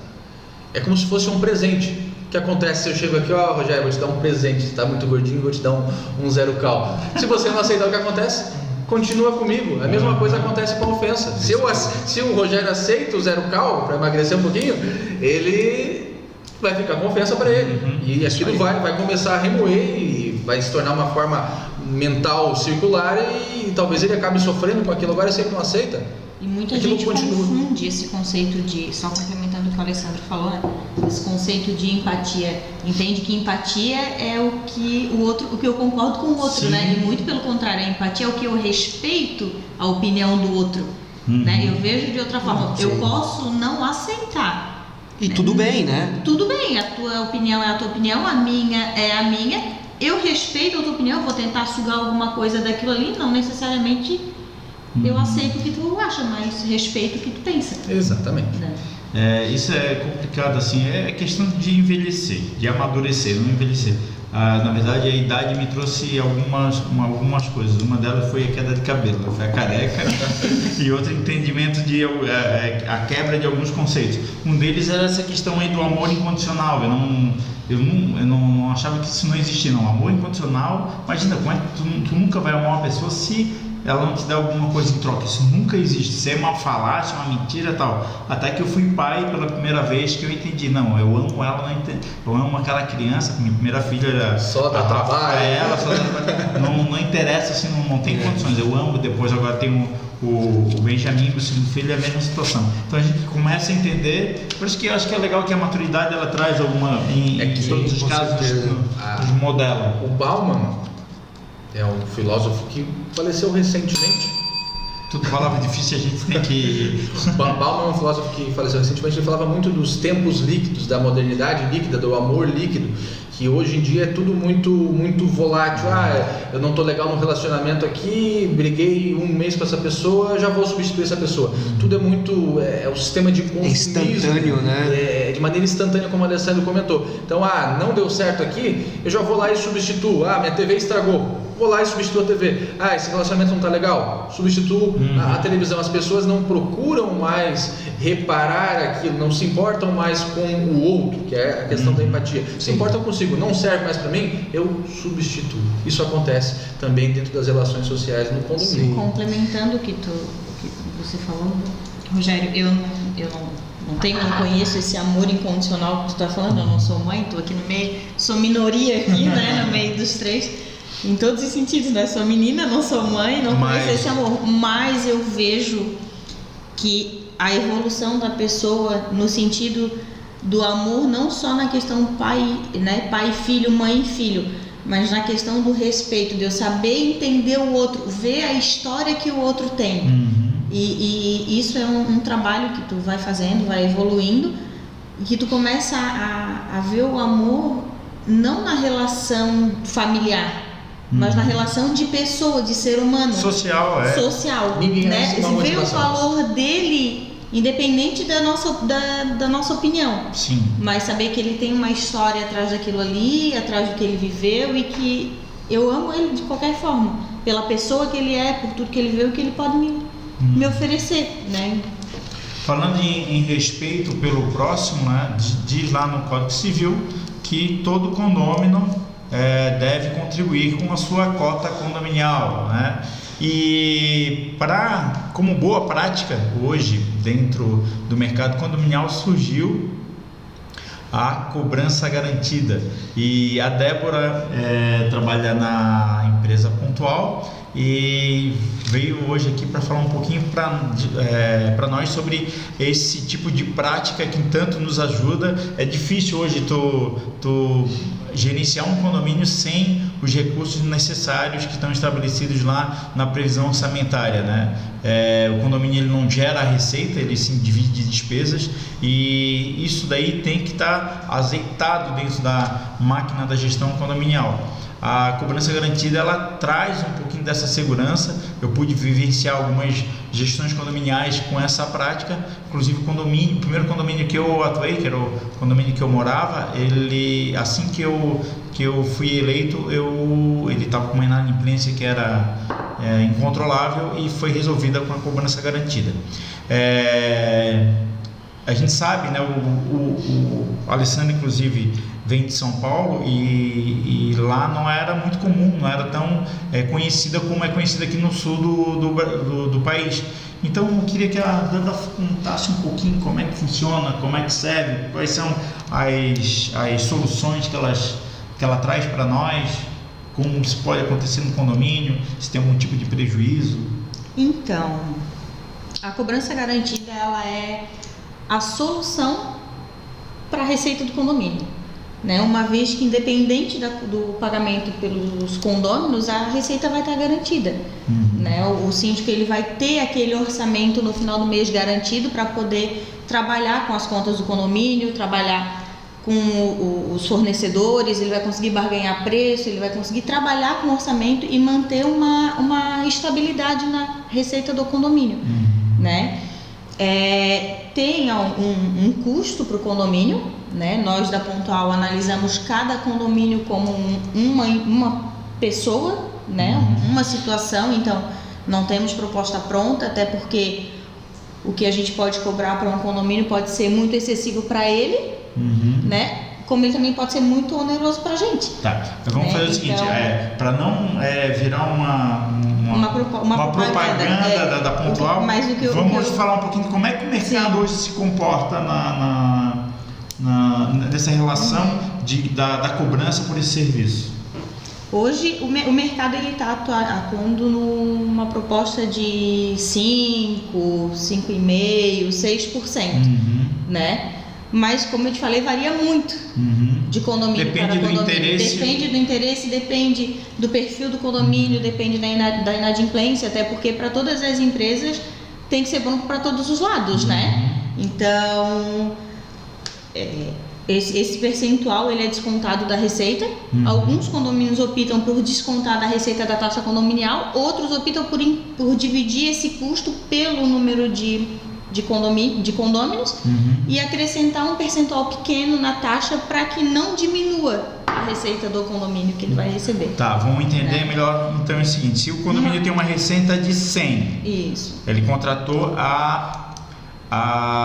é como se fosse um presente. O que acontece se eu chego aqui, Rogério, vou te dar um presente, você está muito gordinho, vou te dar um zero cal. Se você não aceitar, o que acontece? Continua comigo. A mesma coisa acontece com a ofensa. Se o Rogério aceita o zero cal para emagrecer um pouquinho, ele vai ficar com ofensa para ele. E aquilo vai começar a remoer e vai se tornar uma forma mental circular e talvez ele acabe sofrendo com aquilo. Agora, se ele não aceita, e muita gente confunde esse conceito de, só complementando o que o Alessandro falou, né? Esse conceito de empatia. Entende que empatia é o que eu concordo com o outro, sim, né? E muito pelo contrário, a empatia é o que eu respeito a opinião do outro, né? Eu vejo de outra forma. Sim. Eu posso não aceitar. E né? Tudo bem, né? Tudo bem, a tua opinião é a tua opinião, a minha é a minha. Eu respeito a tua opinião, vou tentar sugar alguma coisa daquilo ali, não necessariamente eu aceito o que tu acha, mas respeito o que tu pensa. Exatamente. Né? Isso é complicado, assim, é questão de envelhecer, de amadurecer, não envelhecer. Na verdade, a idade me trouxe algumas coisas. Uma delas foi a queda de cabelo, foi a careca, e outro entendimento de a quebra de alguns conceitos. Um deles era essa questão aí do amor incondicional. Eu não achava que isso não existia, não. Amor incondicional, imagina, como é que tu nunca vai amar uma pessoa se ela não te dá alguma coisa em troca? Isso nunca existe, isso é uma falácia, uma mentira e tal. Até que eu fui pai pela primeira vez, que eu entendi, não, eu amo ela, eu amo aquela criança, minha primeira filha era só dá trabalho, não interessa, assim, não tem condições, eu amo. Depois agora tem o Benjamin, meu segundo filho, é a mesma situação. Então a gente começa a entender, por isso que eu acho que é legal que a maturidade ela traz alguma, em todos os casos, nos modela. O Bauman, é um filósofo que faleceu recentemente. Tudo palavra difícil, a gente tem que... Bauman é um filósofo que faleceu recentemente, ele falava muito dos tempos líquidos, da modernidade líquida, do amor líquido, que hoje em dia é tudo muito volátil. Eu não estou legal no relacionamento aqui, briguei um mês com essa pessoa, já vou substituir essa pessoa. Tudo é muito... É o sistema de consumismo. Instantâneo, né? De maneira instantânea, como o Alessandro comentou. Então, não deu certo aqui, eu já vou lá e substituo. Minha TV estragou. Vou lá e substituo a TV. Esse relacionamento não está legal, substituo a televisão. As pessoas não procuram mais reparar aquilo, não se importam mais com o outro, que é a questão da empatia. Se importam consigo, não serve mais para mim, eu substituo. Isso acontece também dentro das relações sociais no condomínio. Complementando o que você falou, Rogério, eu não conheço esse amor incondicional que tu está falando. Eu não sou mãe, estou aqui no meio, sou minoria aqui, né, no meio dos três. Em todos os sentidos, né? Sou menina, não sou mãe, não conheço esse amor. Mas eu vejo que a evolução da pessoa no sentido do amor, não só na questão pai e filho, mãe e filho, mas na questão do respeito, de eu saber entender o outro, ver a história que o outro tem. E isso é um trabalho que tu vai fazendo, vai evoluindo, e que tu começa a ver o amor não na relação familiar, mas na relação de pessoa, de ser humano. Social. Ninguém né? Ver o valor dele, independente da nossa opinião. Sim. Mas saber que ele tem uma história atrás daquilo ali, atrás do que ele viveu, e que eu amo ele de qualquer forma, pela pessoa que ele é, por tudo que ele viveu, que ele pode me oferecer, né? Falando em respeito pelo próximo, né, diz lá no Código Civil que todo condômino deve contribuir com a sua cota condominial, né? E como boa prática hoje dentro do mercado condominial surgiu a cobrança garantida, e a Débora trabalha na empresa Pontual e veio hoje aqui para falar um pouquinho para nós sobre esse tipo de prática que tanto nos ajuda. É difícil hoje tu gerenciar um condomínio sem os recursos necessários que estão estabelecidos lá na previsão orçamentária, né? O condomínio ele não gera a receita, ele se divide de despesas, e isso daí tem que estar azeitado dentro da máquina da gestão condominial. A cobrança garantida, ela traz um pouquinho dessa segurança. Eu pude vivenciar algumas gestões condominiais com essa prática, inclusive o primeiro condomínio que eu atuei, que era o condomínio que eu morava, ele, assim que eu fui eleito, ele estava com uma inadimplência que era incontrolável, e foi resolvida com a cobrança garantida. A gente sabe, né, o Alessandro inclusive vem de São Paulo, e lá não era muito comum, não era tão conhecida como é conhecida aqui no sul do país. Então eu queria que a Danda contasse um pouquinho como é que funciona, como é que serve, quais são as soluções que ela traz para nós, como isso pode acontecer no condomínio, se tem algum tipo de prejuízo. Então, a cobrança garantida, ela é a solução para a receita do condomínio, né? Uma vez que, independente do pagamento pelos condôminos, a receita vai estar garantida, né? O síndico ele vai ter aquele orçamento no final do mês garantido para poder trabalhar com as contas do condomínio, trabalhar com os fornecedores, ele vai conseguir barganhar preço, ele vai conseguir trabalhar com o orçamento e manter uma estabilidade na receita do condomínio, né? Tem um custo para o condomínio, né? Nós da Pontual analisamos cada condomínio como uma pessoa, né? Uma situação. Então não temos proposta pronta, até porque o que a gente pode cobrar para um condomínio pode ser muito excessivo para ele, né? Como ele também pode ser muito oneroso para a gente. Tá, então vamos fazer o seguinte, para não virar uma propaganda da Pontual, vamos falar um pouquinho de como é que o mercado hoje se comporta nessa relação da cobrança por esse serviço. Hoje o mercado está atuando numa proposta de 5, 5,5%, 6%, né? Mas como eu te falei, varia muito, de condomínio Depende para do condomínio. interesse. Depende do interesse, depende do perfil do condomínio, depende da inadimplência, até porque para todas as empresas tem que ser bom para todos os lados, né? Então, esse percentual ele é descontado da receita. Alguns condomínios optam por descontar da receita da taxa condominial, outros optam por dividir esse custo pelo número de condôminos e acrescentar um percentual pequeno na taxa para que não diminua a receita do condomínio que ele vai receber. Tá, vamos entender melhor. Então é o seguinte, se o condomínio tem uma receita de 100, Isso. ele contratou a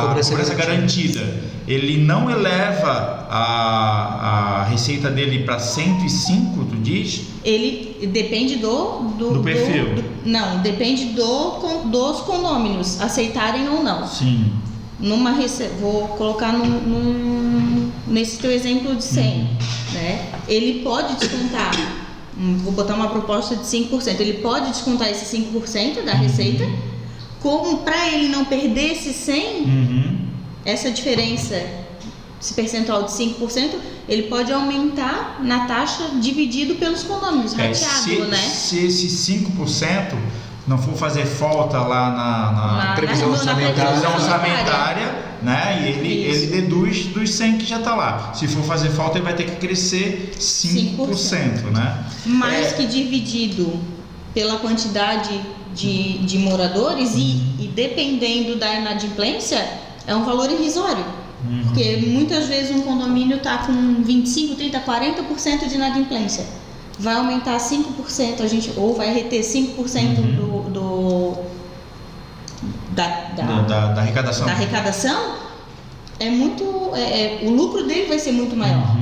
cobrança garantida, ele não eleva a receita dele para 105, tu diz? Ele depende do perfil. Não, depende dos condôminos aceitarem ou não. Sim. Vou colocar nesse teu exemplo de 100, né? Ele pode descontar, vou botar uma proposta de 5%, ele pode descontar esse 5% da receita, como para ele não perder esse 100, essa diferença, esse percentual de 5%, ele pode aumentar na taxa dividido pelos condôminos, rateado, né? Se esse 5% não for fazer falta lá na previsão orçamentária, né? E ele deduz dos 100 que já está lá. Se for fazer falta, ele vai ter que crescer 5%, né? Mais que dividido pela quantidade de moradores e dependendo da inadimplência, é um valor irrisório. Porque muitas vezes um condomínio está com 25, 30, 40% de inadimplência. Vai aumentar 5%, ou vai reter 5% da arrecadação. Da arrecadação, o lucro dele vai ser muito maior.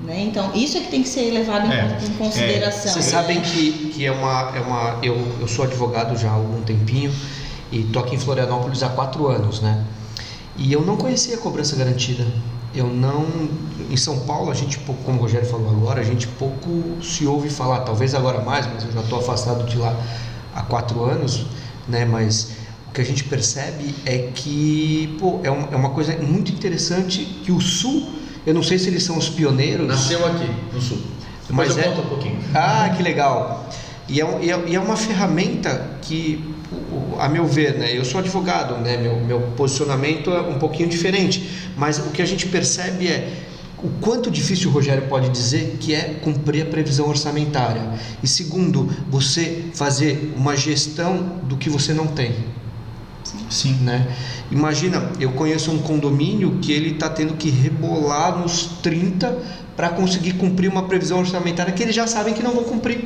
Né? Então, isso é que tem que ser levado em consideração. Vocês sabem que eu sou advogado já há algum tempinho e estou aqui em Florianópolis há 4 anos, né? E eu não conhecia a cobrança garantida. Em São Paulo, a gente pouco, como o Rogério falou agora, a gente pouco se ouve falar, talvez agora mais, mas eu já estou afastado de lá há 4 anos, né? Mas o que a gente percebe é que é uma coisa muito interessante que o Sul, eu não sei se eles são os pioneiros. Nasceu aqui, no Sul. Depois eu conto um pouquinho. Ah, que legal. E é uma ferramenta que, a meu ver, né, eu sou advogado, né, meu posicionamento é um pouquinho diferente, mas o que a gente percebe é o quanto difícil o Rogério pode dizer que é cumprir a previsão orçamentária. E segundo, você fazer uma gestão do que você não tem. Sim. Né? Imagina, eu conheço um condomínio que ele está tendo que rebolar nos 30 para conseguir cumprir uma previsão orçamentária que eles já sabem que não vão cumprir.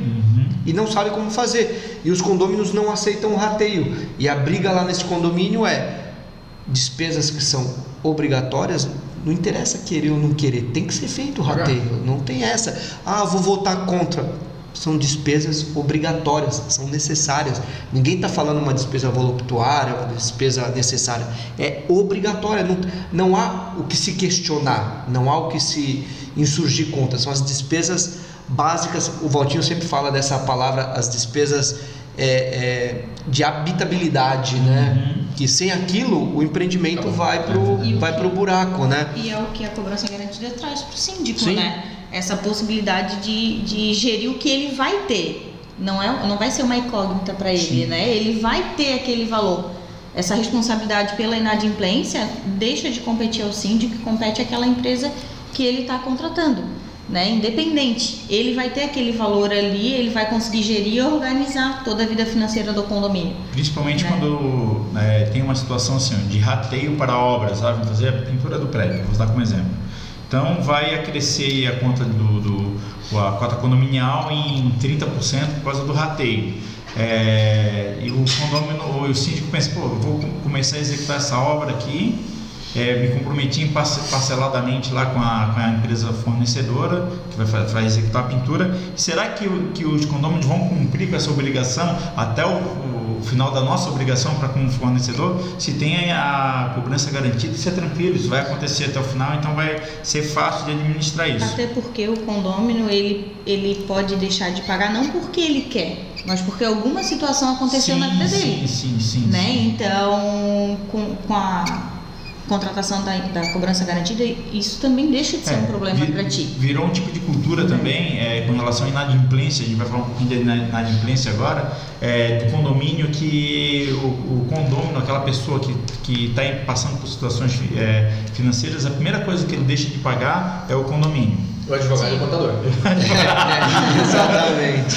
E não sabem como fazer. E os condôminos não aceitam o rateio. E a briga lá nesse condomínio é despesas que são obrigatórias. Não interessa querer ou não querer, tem que ser feito o rateio. Não tem essa, vou votar contra. São despesas obrigatórias, são necessárias. Ninguém está falando uma despesa voluptuária, uma despesa necessária. É obrigatória, não há o que se questionar, não há o que se insurgir contra. São as despesas básicas. O Valtinho sempre fala dessa palavra, as despesas de habitabilidade, né? Que sem aquilo o empreendimento vai pro buraco, né? E é o que a cobrança garantida traz para o síndico, né? Essa possibilidade de gerir o que ele vai ter. Não vai ser uma incógnita para ele, né? Ele vai ter aquele valor. Essa responsabilidade pela inadimplência deixa de competir ao síndico e compete àquela empresa que ele está contratando, né? Independente, ele vai ter aquele valor ali, ele vai conseguir gerir e organizar toda a vida financeira do condomínio. Principalmente quando tem uma situação assim, de rateio para obras, sabe? Fazer a pintura do prédio, vou dar como exemplo. Então vai acrescer a conta a cota condominial em 30% por causa do rateio. E o condomínio, o síndico pensa, eu vou começar a executar essa obra aqui, me comprometi parceladamente lá com a empresa fornecedora que vai executar a pintura. Será que os condôminos vão cumprir com essa obrigação até o final da nossa obrigação para com o fornecedor? Se tem a cobrança garantida, isso é tranquilo, isso vai acontecer até o final, então vai ser fácil de administrar isso. Até porque o condômino ele pode deixar de pagar não porque ele quer, mas porque alguma situação aconteceu na vida dele. Sim. Né? Então, com contratação da cobrança garantida, isso também deixa de ser um problema para ti. Virou um tipo de cultura também, com relação à inadimplência. A gente vai falar um pouquinho de inadimplência agora, do condomínio, que o condômino, aquela pessoa que está passando por situações financeiras, a primeira coisa que ele deixa de pagar é o condomínio. O advogado e o contador. Exatamente.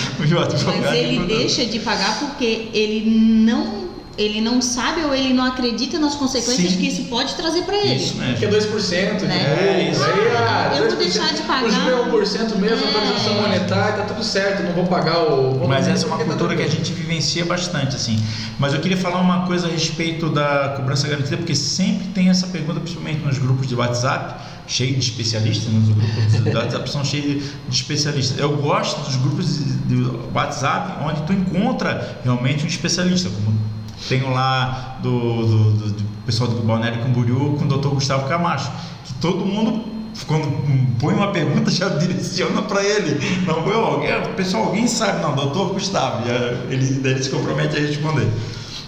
Mas ele deixa de pagar porque ele não sabe ou ele não acredita nas consequências que isso pode trazer para ele. Isso mesmo. Que é 2%, né? Isso. Aí, eu vou deixar de pagar. Os 1% mesmo, atualização monetária, tá tudo certo, não vou pagar o... Mas essa é uma cultura que a gente vivencia bastante, assim. Mas eu queria falar uma coisa a respeito da cobrança garantida, porque sempre tem essa pergunta, principalmente nos grupos de WhatsApp, cheio de especialistas, né? Os grupos de WhatsApp são cheios de especialistas. Eu gosto dos grupos de WhatsApp onde tu encontra realmente um especialista, como tenho lá do pessoal do Balneário Camboriú com o Dr. Gustavo Camacho, que todo mundo, quando põe uma pergunta, já direciona para ele. Não, alguém sabe, não, Dr. Gustavo, ele se compromete a responder.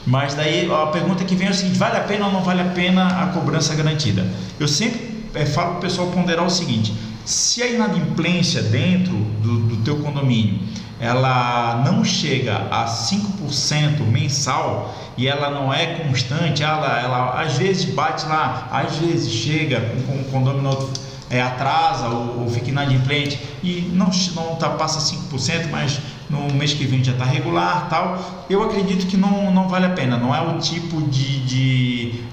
Mas daí a pergunta que vem é o seguinte: vale a pena ou não vale a pena a cobrança garantida? Eu sempre falo para o pessoal ponderar o seguinte: se a inadimplência dentro do teu condomínio ela não chega a 5% mensal e ela não é constante, ela às vezes bate lá, às vezes chega com o condomínio atrasa ou fica inadimplente e não passa 5%, mas no mês que vem já está regular, tal, eu acredito que não vale a pena, não é o tipo de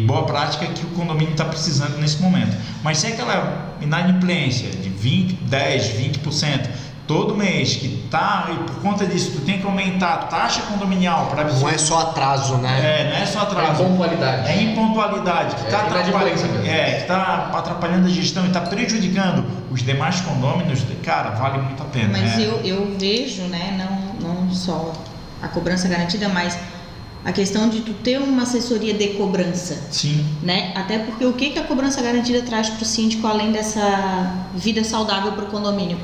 boa prática que o condomínio está precisando nesse momento. Mas se é aquela inadimplência de 20% todo mês, que tá, e por conta disso tu tem que aumentar a taxa condominial para absorver. Não é só atraso, né? Não é só atraso. É impontualidade. É impontualidade, que está atrapalhando a gestão e está prejudicando os demais condôminos, cara, vale muito a pena. Mas eu vejo, né, não só a cobrança garantida, mas a questão de tu ter uma assessoria de cobrança. Sim. Né? Até porque o que a cobrança garantida traz para o síndico, além dessa vida saudável para o condomínio?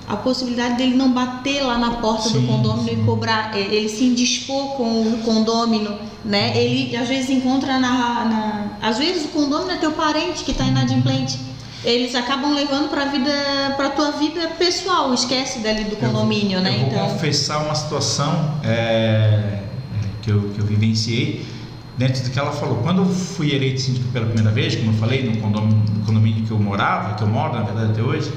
A possibilidade dele não bater lá na porta do condomínio e cobrar, ele se indispor com o condômino, né? Ele às vezes encontra às vezes o condômino é teu parente que está inadimplente. Eles acabam levando para tua vida pessoal, esquece dali do condomínio, né? Eu vou confessar uma situação que eu vivenciei dentro do que ela falou. Quando eu fui eleito síndico pela primeira vez, como eu falei, no condomínio que eu moro na verdade até hoje,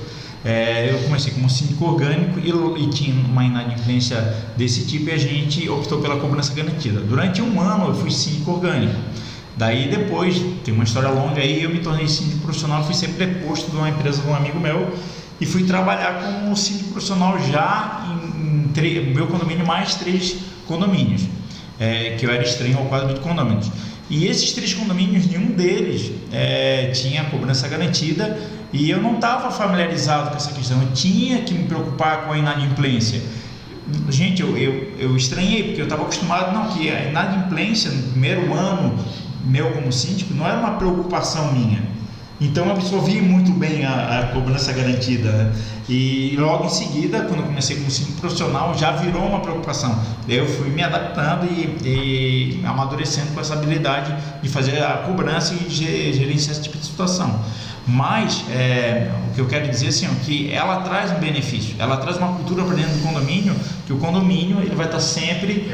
eu comecei como síndico orgânico e tinha uma inadimplência desse tipo, e a gente optou pela cobrança garantida. Durante um ano eu fui síndico orgânico. Daí depois, tem uma história longa aí, eu me tornei síndico profissional, fui ser preposto de uma empresa de um amigo meu e fui trabalhar como síndico profissional já em meu condomínio mais 3 condomínios, que eu era estranho ao quadro de condomínios. E esses 3 condomínios, nenhum deles tinha cobrança garantida, e eu não estava familiarizado com essa questão, eu tinha que me preocupar com a inadimplência. Gente, eu estranhei, porque eu estava acostumado, que a inadimplência no primeiro ano meu como síndico não era uma preocupação minha. Então eu absorvi muito bem a cobrança garantida, né? E logo em seguida, quando eu comecei como síndico profissional, já virou uma preocupação. Daí eu fui me adaptando e amadurecendo com essa habilidade de fazer a cobrança e gerenciar esse tipo de situação. Mas o que eu quero dizer assim, que ela traz um benefício, ela traz uma cultura para dentro do condomínio, que o condomínio ele vai estar sempre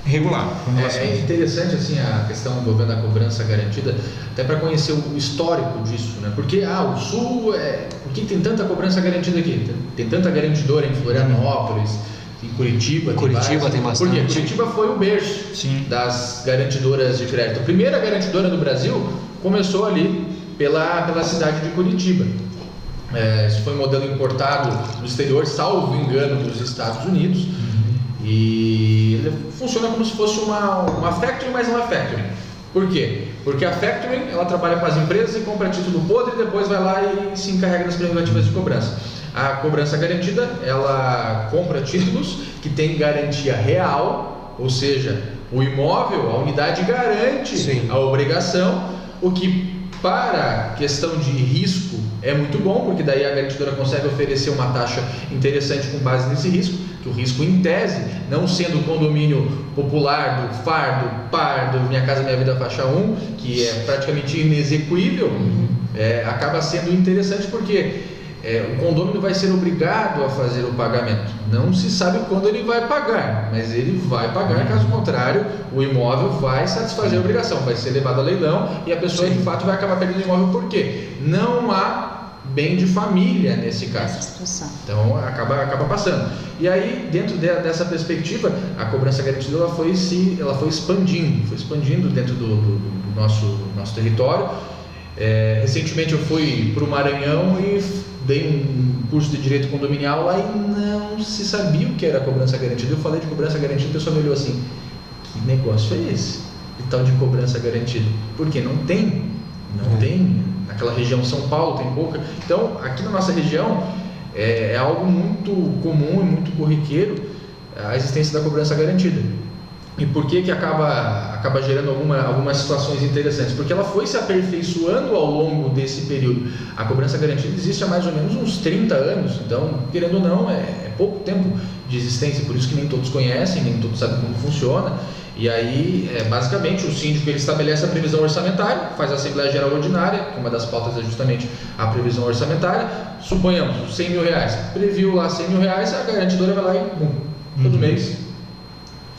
regular. É interessante assim a questão envolvendo a cobrança garantida, até para conhecer o histórico disso, né? Porque o Sul, por que tem tanta cobrança garantida aqui? Tem tanta garantidora em Florianópolis, em Curitiba tem bastante. Porque Curitiba foi o berço das garantidoras de crédito. A primeira garantidora do Brasil começou ali pela cidade de Curitiba. Isso foi um modelo importado do exterior, salvo engano, dos Estados Unidos. E ele funciona como se fosse uma factory, mas não é factory. Por quê? Porque a factory ela trabalha com as empresas e compra título podre e depois vai lá e se encarrega das prerrogativas de cobrança. A cobrança garantida, ela compra títulos que tem garantia real, ou seja, o imóvel, a unidade garante a obrigação, o que para questão de risco é muito bom, porque daí a garantidora consegue oferecer uma taxa interessante com base nesse risco, que o risco, em tese, não sendo o condomínio popular do FAR, do PAR, do Minha Casa Minha Vida faixa 1, que é praticamente inexequível, acaba sendo interessante porque o condomínio vai ser obrigado a fazer o pagamento. Não se sabe quando ele vai pagar, mas ele vai pagar, caso contrário, o imóvel vai satisfazer a obrigação, vai ser levado a leilão e a pessoa de fato vai acabar perdendo o imóvel. Por quê? Não há bem de família nesse caso. Então acaba passando. E aí, dentro dessa perspectiva, a cobrança garantida ela foi expandindo dentro do nosso território. Recentemente eu fui para o Maranhão e dei um curso de direito condominial lá e não se sabia o que era cobrança garantida. Eu falei de cobrança garantida e a pessoa me olhou assim: que negócio é esse de tal de cobrança garantida? Porque não tem. Naquela região São Paulo tem pouca. Então, aqui na nossa região é algo muito comum e muito corriqueiro a existência da cobrança garantida. E por que acaba gerando algumas situações interessantes? Porque ela foi se aperfeiçoando ao longo desse período. A cobrança garantida existe há mais ou menos uns 30 anos, então, querendo ou não, é pouco tempo de existência, por isso que nem todos conhecem, nem todos sabem como funciona. E aí, basicamente, o síndico ele estabelece a previsão orçamentária, faz a Assembleia Geral Ordinária, que uma das pautas é justamente a previsão orçamentária. Suponhamos, 100 mil reais, previu lá 100 mil reais, a garantidora vai lá e, todo mês,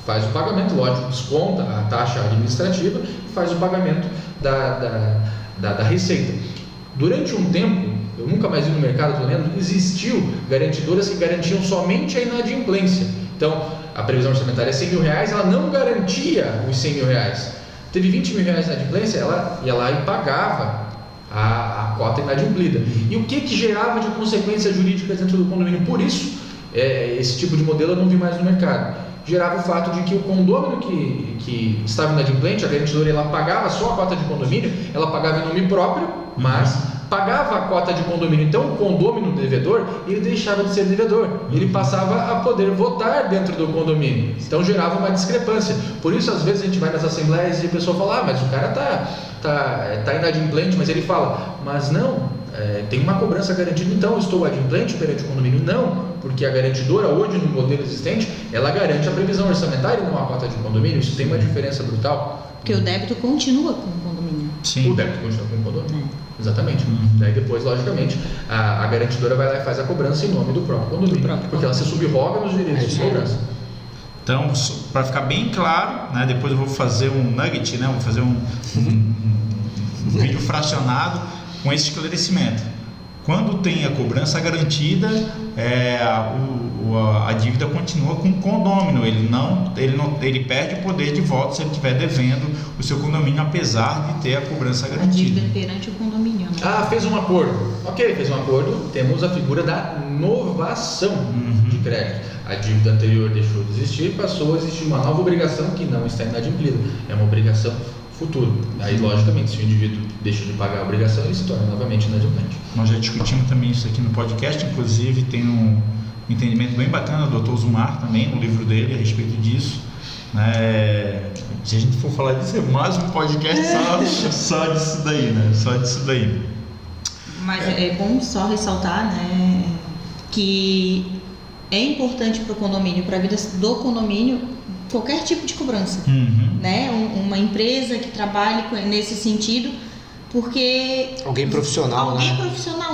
faz o pagamento, lógico, desconta a taxa administrativa e faz o pagamento da receita. Durante um tempo, eu nunca mais vi no mercado, pelo menos, existiu garantidoras que garantiam somente a inadimplência. Então, a previsão orçamentária é 100 mil reais, ela não garantia os 100 mil reais. Teve 20 mil reais de inadimplência, ela ia lá e pagava a cota inadimplida. E o que gerava de consequências jurídicas dentro do condomínio? Por isso, esse tipo de modelo eu não vi mais no mercado. Gerava o fato de que o condômino que estava inadimplente, a garantidora ela pagava só a cota de condomínio, ela pagava em nome próprio, mas pagava a cota de condomínio. Então o condômino devedor, ele deixava de ser devedor, ele passava a poder votar dentro do condomínio. Então gerava uma discrepância. Por isso às vezes a gente vai nas assembleias e a pessoa fala: mas o cara tá inadimplente, mas ele fala: mas não, tem uma cobrança garantida, então eu estou adimplente perante o condomínio. Não, porque a garantidora hoje no modelo existente, ela garante a previsão orçamentária e não a cota de condomínio. Isso tem uma diferença brutal. Porque o débito continua com o condomínio. Sim. O débito continua com o condomínio. Exatamente. Daí depois, logicamente, a garantidora vai lá e faz a cobrança em nome do próprio condomínio, porque ela se subroga nos direitos de cobrança. Então, para ficar bem claro, né, depois eu vou fazer um nugget, né, vou fazer um vídeo fracionado com esse esclarecimento. Quando tem a cobrança garantida, a dívida continua com o condômino, ele perde o poder de voto se ele estiver devendo o seu condomínio, apesar de ter a cobrança garantida. A dívida perante o condomínio. Né? Fez um acordo. Ok, fez um acordo, temos a figura da novação de crédito. A dívida anterior deixou de existir, passou a existir uma nova obrigação que não está inadimplida, é uma obrigação futuro. Aí, logicamente, se o indivíduo deixa de pagar a obrigação, ele se torna novamente inadimplente. Nós já discutimos também isso aqui no podcast, inclusive tem um entendimento bem bacana do Dr. Zumar também, no livro dele, a respeito disso. Se a gente for falar disso, é mais um podcast só disso daí, né? Só disso daí. Mas é bom só ressaltar, né, que é importante para o condomínio, para a vida do condomínio, qualquer tipo de cobrança, né? Uma empresa que trabalhe nesse sentido, porque alguém profissional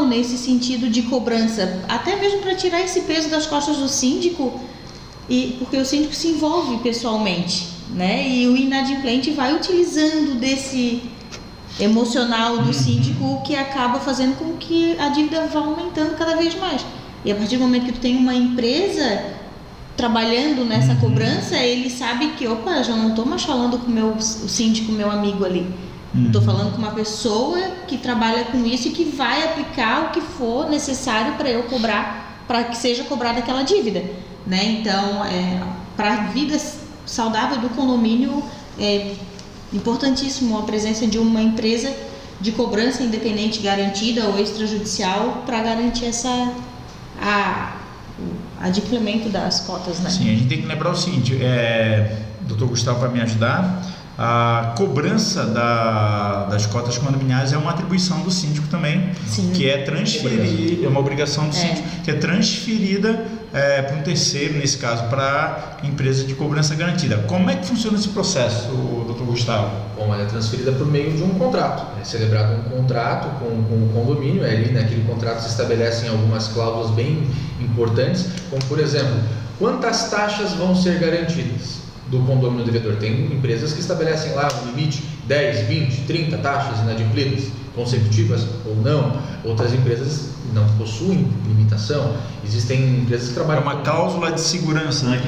nesse sentido de cobrança, até mesmo para tirar esse peso das costas do síndico, e porque o síndico se envolve pessoalmente, né? E o inadimplente vai utilizando desse emocional do síndico, que acaba fazendo com que a dívida vá aumentando cada vez mais. E a partir do momento que tu tem uma empresa trabalhando nessa cobrança, ele sabe que, eu já não estou mais falando com o síndico, meu amigo ali. Estou falando com uma pessoa que trabalha com isso e que vai aplicar o que for necessário para eu cobrar, para que seja cobrada aquela dívida, né? Então, para a vida saudável do condomínio, é importantíssimo a presença de uma empresa de cobrança independente garantida ou extrajudicial para garantir adimplemento das cotas, né? Sim, a gente tem que lembrar o seguinte, o Dr. Gustavo vai me ajudar, a cobrança das cotas condominiais é uma atribuição do síndico também, que é transferir, é uma obrigação do síndico, que é transferida para um terceiro, nesse caso, para a empresa de cobrança garantida. Como é que funciona esse processo, Dr. Gustavo? Bom, ela é transferida por meio de um contrato. É celebrado um contrato com o condomínio, ali naquele contrato se estabelecem algumas cláusulas bem importantes, como por exemplo, quantas taxas vão ser garantidas do condomínio devedor. Tem empresas que estabelecem lá um limite, 10, 20, 30 taxas inadimplidas, consecutivas ou não. Outras empresas não possuem limitação. Existem empresas que trabalham... É uma cláusula de segurança, né,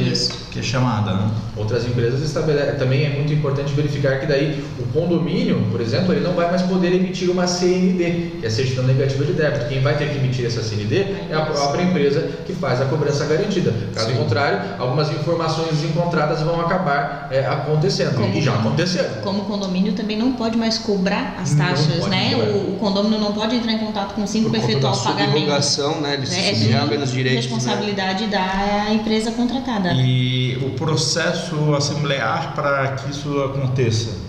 que é chamada, né? Outras empresas estabelecem... Também é muito importante verificar que daí o condomínio, por exemplo, ele não vai mais poder emitir uma CND, que é certidão negativa de débito. Quem vai ter que emitir essa CND é a própria empresa que faz a cobrança garantida. Caso contrário, algumas informações encontradas vão acabar acontecendo. E já aconteceram. Como o condomínio também não pode mais cobrar as taxas, né? O condomínio não pode entrar em contato com o síndico para efetuar o pagamento. Subrogação, né? Ele se subroga nos direitos. Responsabilidade da empresa contratada. E o processo assemblear para que isso aconteça?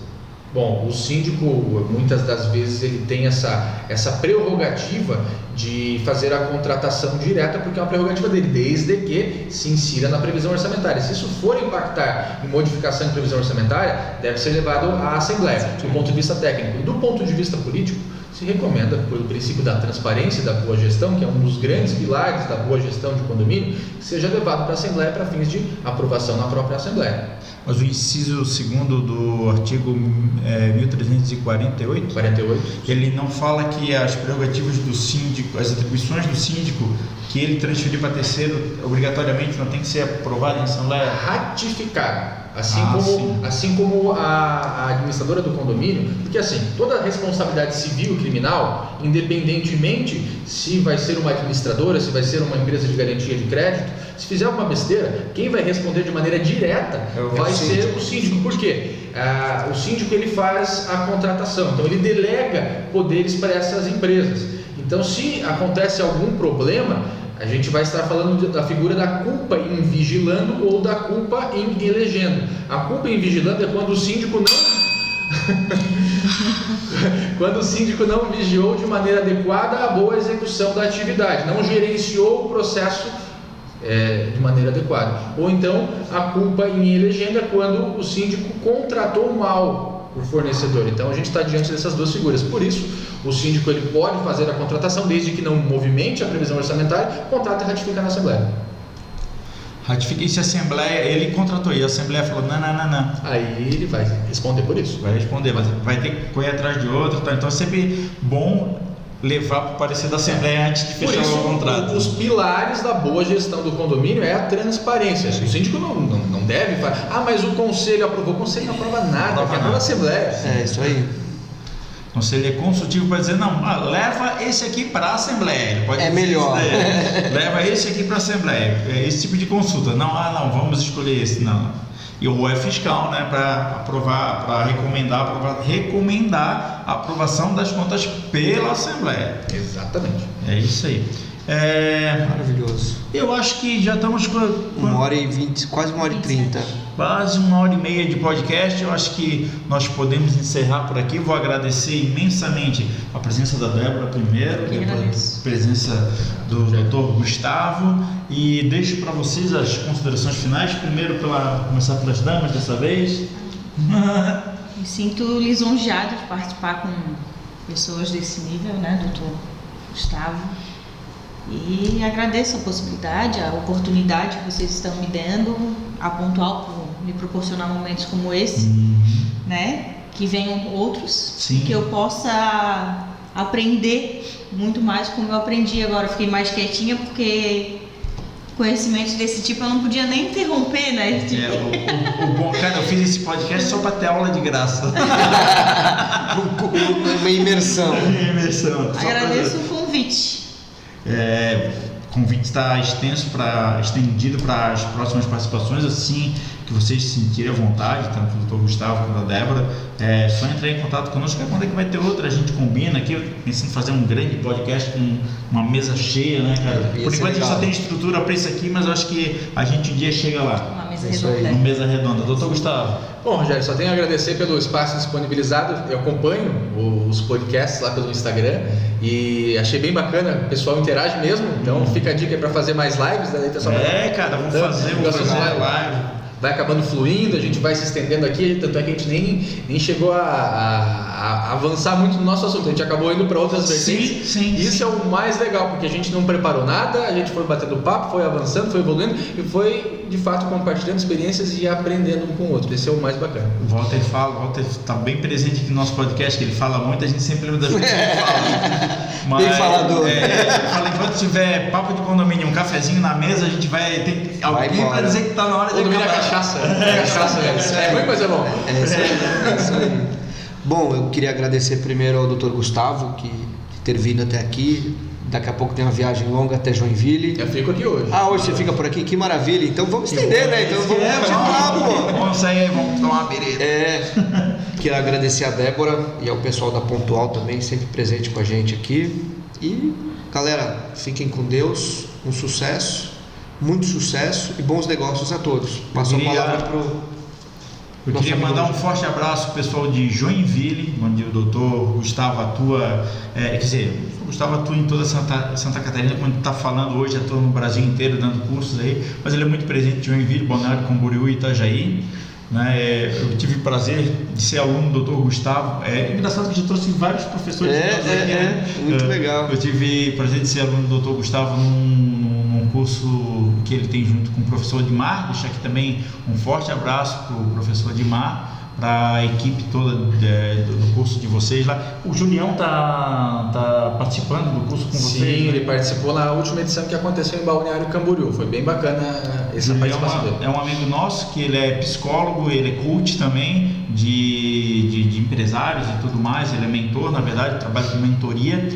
Bom, o síndico, muitas das vezes, ele tem essa prerrogativa de fazer a contratação direta, porque é uma prerrogativa dele, desde que se insira na previsão orçamentária. Se isso for impactar em modificação de previsão orçamentária, deve ser levado à Assembleia, do ponto de vista técnico. Do ponto de vista político, se recomenda, pelo princípio da transparência e da boa gestão, que é um dos grandes pilares da boa gestão de condomínio, que seja levado para a Assembleia para fins de aprovação na própria Assembleia. Mas o inciso 2º do artigo 1348, ele não fala que as prerrogativas do síndico, as atribuições do síndico, que ele transferir para terceiro, obrigatoriamente não tem que ser aprovado em Assembleia? Ratificado. Assim como a administradora do condomínio, porque assim, toda responsabilidade civil e criminal, independentemente se vai ser uma administradora, se vai ser uma empresa de garantia de crédito, se fizer alguma besteira, quem vai responder de maneira direta vai ser o síndico. Por quê? O síndico ele faz a contratação, então ele delega poderes para essas empresas. Então, se acontece algum problema, a gente vai estar falando da figura da culpa em vigilando ou da culpa em elegendo. A culpa em vigilando é quando o síndico não vigiou de maneira adequada a boa execução da atividade, não gerenciou o processo de maneira adequada. Ou então a culpa em elegendo é quando o síndico contratou mal o fornecedor. Então a gente está diante dessas duas figuras. Por isso, o síndico ele pode fazer a contratação desde que não movimente a previsão orçamentária, contrata e ratifica na Assembleia. Ratifica, e se a Assembleia, ele contratou e a Assembleia falou não. Aí ele vai responder por isso. Vai responder, vai ter que correr atrás de outro, tá? Então é sempre bom levar para o parecer da Assembleia antes de fechar o contrato. Os pilares da boa gestão do condomínio é a transparência. O síndico não deve falar, mas o conselho aprovou. O conselho não aprova nada, aprova a Assembleia. É isso aí. O conselho é consultivo para dizer, leva esse aqui para a Assembleia. Ele pode dizer melhor. Leva esse aqui para a Assembleia. Esse tipo de consulta. Não, vamos escolher esse. Não. E o é fiscal, né, para aprovar, para recomendar a aprovação das contas pela Assembleia. Exatamente. É isso aí. Maravilhoso. Eu acho que já estamos com 1h20, quase 1h30. Quase 1h30 de podcast. Eu acho que nós podemos encerrar por aqui. Vou agradecer imensamente a presença da Débora primeiro, a presença do Dr. Gustavo, e deixo para vocês as considerações finais. Primeiro, começar pelas damas dessa vez. Me sinto lisonjeado de participar com pessoas desse nível, né, Dr. Gustavo. E agradeço a possibilidade, a oportunidade que vocês estão me dando, a Pontual por me proporcionar momentos como esse, né? Que venham outros, Sim. Que eu possa aprender muito mais como eu aprendi agora. Fiquei mais quietinha porque conhecimentos desse tipo eu não podia nem interromper, né? Cara, eu fiz esse podcast só para ter aula de graça. Uma imersão. Agradeço o convite. O convite está estendido para as próximas participações, assim que vocês se sentirem à vontade, tanto do Dr. Gustavo quanto da Débora. Só entrar em contato conosco, quando é que vai ter outra, a gente combina aqui. Eu pensando em fazer um grande podcast com uma mesa cheia, né, cara? Por enquanto a gente só tem estrutura para isso aqui, mas eu acho que a gente um dia chega lá. mesa Isso redonda. aí. No Mesa Redonda. Doutor Gustavo. Bom, Rogério, só tenho a agradecer pelo espaço disponibilizado. Eu acompanho os podcasts lá pelo Instagram e achei bem bacana. O pessoal interage mesmo, então fica a dica aí para fazer mais lives. Daí, pessoal, Cara, vou fazer live. Vai acabando fluindo, a gente vai se estendendo aqui, tanto é que a gente nem chegou a avançar muito no nosso assunto, a gente acabou indo para outras vertentes. Sim. Isso é o mais legal, porque a gente não preparou nada, a gente foi batendo papo, foi avançando, foi evoluindo e foi de fato compartilhando experiências e aprendendo um com o outro. Esse é o mais bacana. O Walter está bem presente aqui no nosso podcast, que ele fala muito, a gente sempre lembra das coisas que ele fala. Mas, Bem falador. Ele fala, enquanto tiver papo de condomínio, um cafezinho na mesa, a gente vai ter alguém para dizer que está na hora de Condomínio é acabar. cachaça. É ruim, mas é bom. É isso aí. Bom, eu queria agradecer primeiro ao Dr. Gustavo que ter vindo até aqui. Daqui a pouco tem uma viagem longa até Joinville. Eu fico aqui hoje. Hoje você fica por aqui, que maravilha. Então vamos estender, né? Então vamos continuar, pô. Vamos sair aí, vamos tomar uma bereta. Quero agradecer a Débora e ao pessoal da Pontual também, sempre presente com a gente aqui. E, galera, fiquem com Deus, um sucesso, muito sucesso e bons negócios a todos. Passo a palavra pro... Eu queria mandar um forte abraço pro pessoal de Joinville, onde o doutor Gustavo atua, o Gustavo atua em toda Santa Catarina, quando está falando hoje, atua no Brasil inteiro dando cursos aí, mas ele é muito presente em Joinville, Balneário Camboriú e Itajaí. Né? Eu tive o prazer de ser aluno do Dr. Gustavo. É engraçado que eu trouxe vários professores. Muito legal. Eu tive o prazer de ser aluno do Dr. Gustavo num curso que ele tem junto com o professor Edmar. Deixar aqui também um forte abraço para o professor Edmar, para a equipe toda do curso de vocês lá. O Julião tá participando do curso com vocês? Sim, ele participou na última edição que aconteceu em Balneário Camboriú. Foi bem bacana essa participação dele. É um amigo nosso que ele é psicólogo, ele é coach também de empresários e tudo mais. Ele é mentor, na verdade, trabalha com mentoria.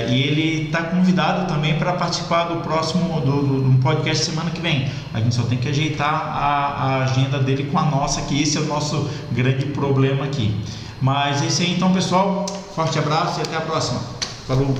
E ele está convidado também para participar do próximo do podcast semana que vem. A gente só tem que ajeitar a agenda dele com a nossa, que esse é o nosso grande problema aqui. Mas é isso aí então, pessoal. Forte abraço e até a próxima. Falou!